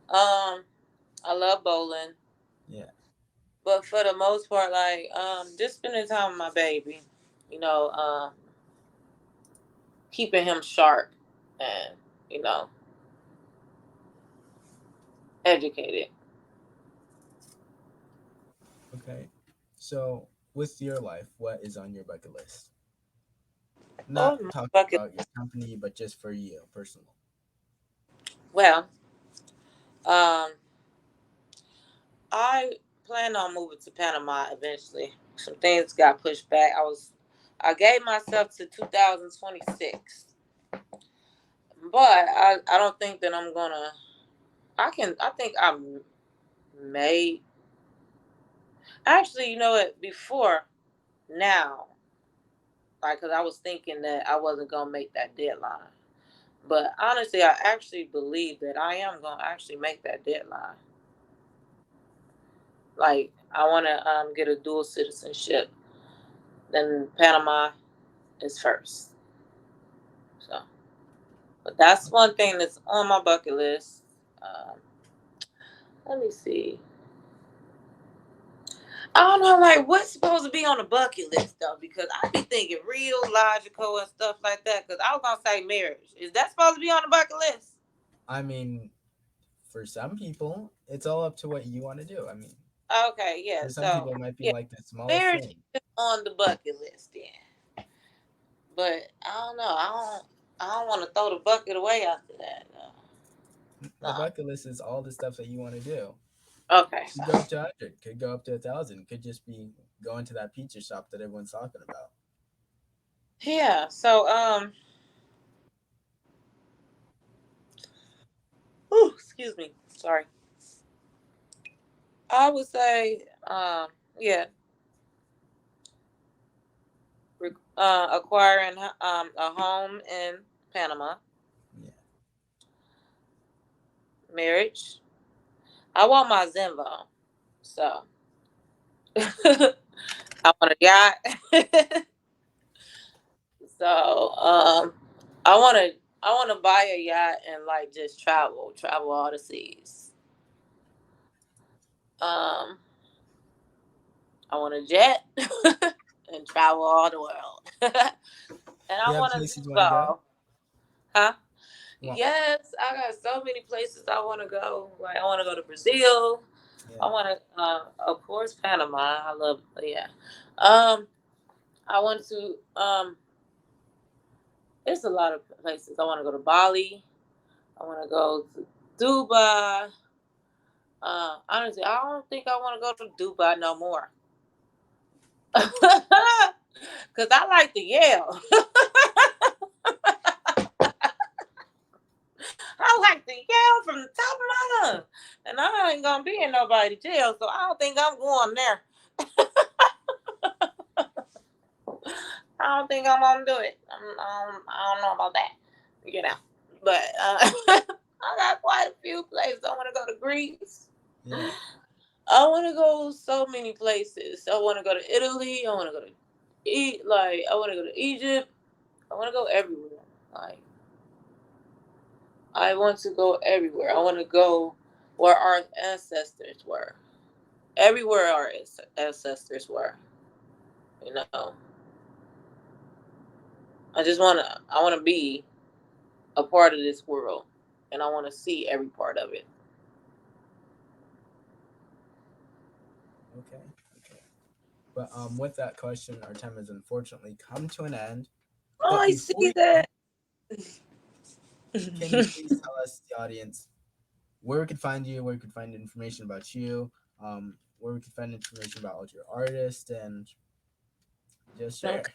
I love bowling. Yeah. But for the most part, like just spending time with my baby, you know, keeping him sharp and you know educated. Okay. So with your life, what is on your bucket list? Oh, Not my talking bucket. about your company, but just for you, personal. Well, um, I plan on moving to Panama eventually. Some things got pushed back. I gave myself to 2026, but I don't think that I'm gonna. I think I may actually. You know what? Before now, like, cause I was thinking that I wasn't gonna make that deadline. But honestly, I actually believe that I am gonna actually make that deadline. Like, I want to get a dual citizenship. Then Panama is first. So, but that's one thing that's on my bucket list. Um, Let me see. I don't know, like what's supposed to be on the bucket list though, because I be thinking real logical and stuff like that. Because I was gonna say marriage. Is that supposed to be on the bucket list? I mean, for some people, it's all up to what you want to do. I mean, Okay, yeah. for some So people, it might be yeah, like the smallest marriage thing. is on the bucket list then. But I don't know. I don't want to throw the bucket away after that. No. The No. bucket list is all the stuff that you want to do. Okay. Could go up to 100, could go up to 1,000, could just be going to that pizza shop that everyone's talking about. Yeah. So excuse me. Sorry. I would say yeah, acquiring a home in Panama, Yeah. marriage. I want my Zenvo. So I want a yacht. So I want to buy a yacht and like just travel all the seas. Um, I want to jet and travel all the world. And Do I you have want to do places you want to go? golf. Huh? Well, Yes, I got so many places I want to go. Like I want to go to Brazil. I yeah. want to, of course, Panama. I love, yeah. Um, I want to. It's a lot of places. I want to go to Bali. I want to go to Dubai. Honestly, I don't think I want to go to Dubai no more. Cause I like to yell. I like to yell from the top of my lungs, and I ain't gonna be in nobody's jail, so I don't think I'm going there. I don't think I'm gonna do it. I don't know about that, you know. But I got quite a few places. I want to go to Greece. Yeah. I want to go so many places. I want to go to Italy. I want to go to I want to go to Egypt. I want to go everywhere. Like I want to go everywhere. I want to go where our ancestors were. Everywhere our ancestors were. You know, I want to be a part of this world, and I want to see every part of it. Okay. Okay. But with that question, our time has unfortunately come to an end. Oh, But I before see we that. end, can you please tell us, the audience, where we could find you, where we could find information about you, where we could find information about your artist, and just share. Okay.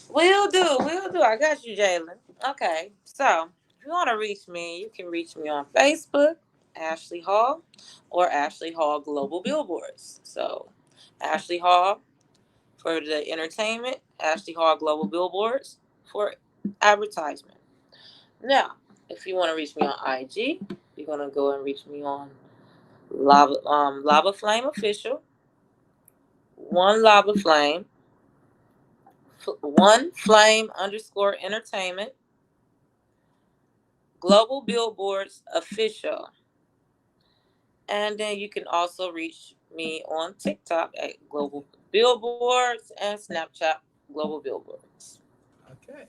Will do. I got you, Jalen. Okay, so if you want to reach me, you can reach me on Facebook, Ashley Hall, or Ashley Hall Global Billboards. So, Ashley Hall for the entertainment, Ashley Hall Global Billboards for advertisement. Now, if you want to reach me on IG, you're gonna go and reach me on Lava Flame Official, one Lava Flame, one Flame underscore Entertainment, Global Billboards Official. And then you can also reach me on TikTok at Global Billboards and Snapchat Global Billboards. Okay.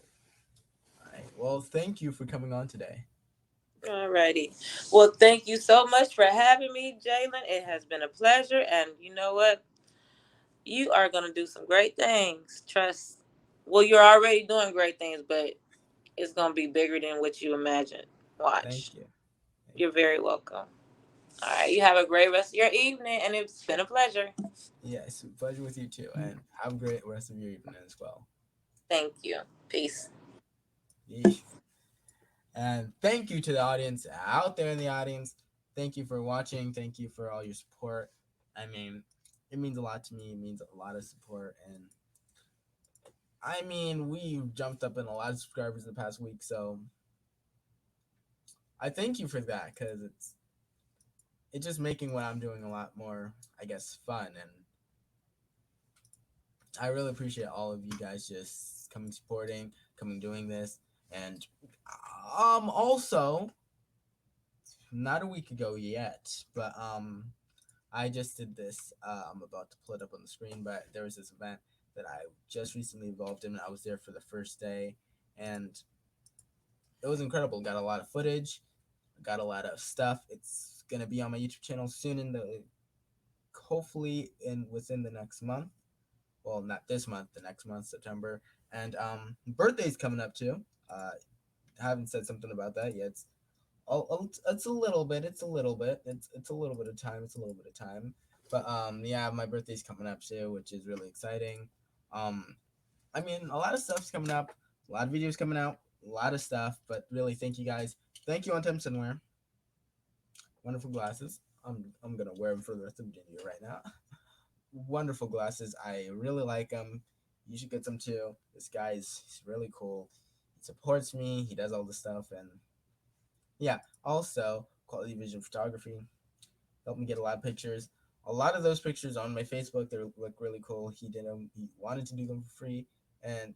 All right. Well, thank you for coming on today. Alrighty. Well, thank you so much for having me, Jalen. It has been a pleasure. And you know what? You are going to do some great things. Trust. Well, you're already doing great things, but it's going to be bigger than what you imagine. Watch. Thank you. Thank You're you. very welcome. All right. You have a great rest of your evening, and it's been a pleasure. Yes, pleasure with you too, and have a great rest of your evening as well. Thank you. Peace. Yeesh. And thank you to the audience out there in the audience. Thank you for watching. Thank you for all your support. I mean, it means a lot to me. It means a lot of support. And I mean, we jumped up in a lot of subscribers the past week. So I thank you for that because it's just making what I'm doing a lot more, I guess, fun. And I really appreciate all of you guys just coming supporting, coming doing this. And also, not a week ago yet, but I just did this. I'm about to pull it up on the screen, but there was this event that I just recently involved in. I was there for the first day, and it was incredible. Got a lot of footage, got a lot of stuff. It's gonna be on my YouTube channel soon, hopefully in within the next month. Well, not this month, the next month, September. And birthday's coming up too. I haven't said something about that yet. It's a little bit. It's a little bit. It's a little bit of time. It's a little bit of time. But yeah, my birthday's coming up too, which is really exciting. Um, I mean, a lot of stuff's coming up. A lot of videos coming out. A lot of stuff. But really, thank you guys. Thank you on Tim Sunwear. Wonderful glasses. I'm gonna wear them for the rest of the video right now. Wonderful glasses. I really like them. You should get some too. This guy's he's really cool. He supports me. He does all this stuff, and yeah. Also, Quality Vision Photography helped me get a lot of pictures. A lot of those pictures on my Facebook, they look really cool. He did them. He wanted to do them for free, and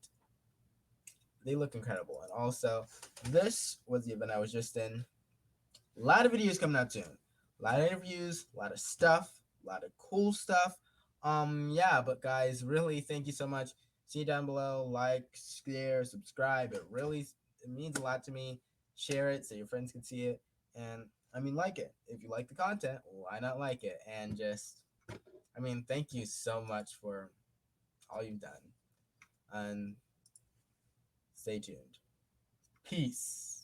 they look incredible. And also, this was the event I was just in. A lot of videos coming out soon. A lot of interviews, a lot of stuff, a lot of cool stuff. Yeah, but guys, really thank you so much. See you down below. Like, share, subscribe. It means a lot to me. Share it so your friends can see it. And I mean, like it. If you like the content, why not like it? And just, I mean, thank you so much for all you've done. And stay tuned. Peace.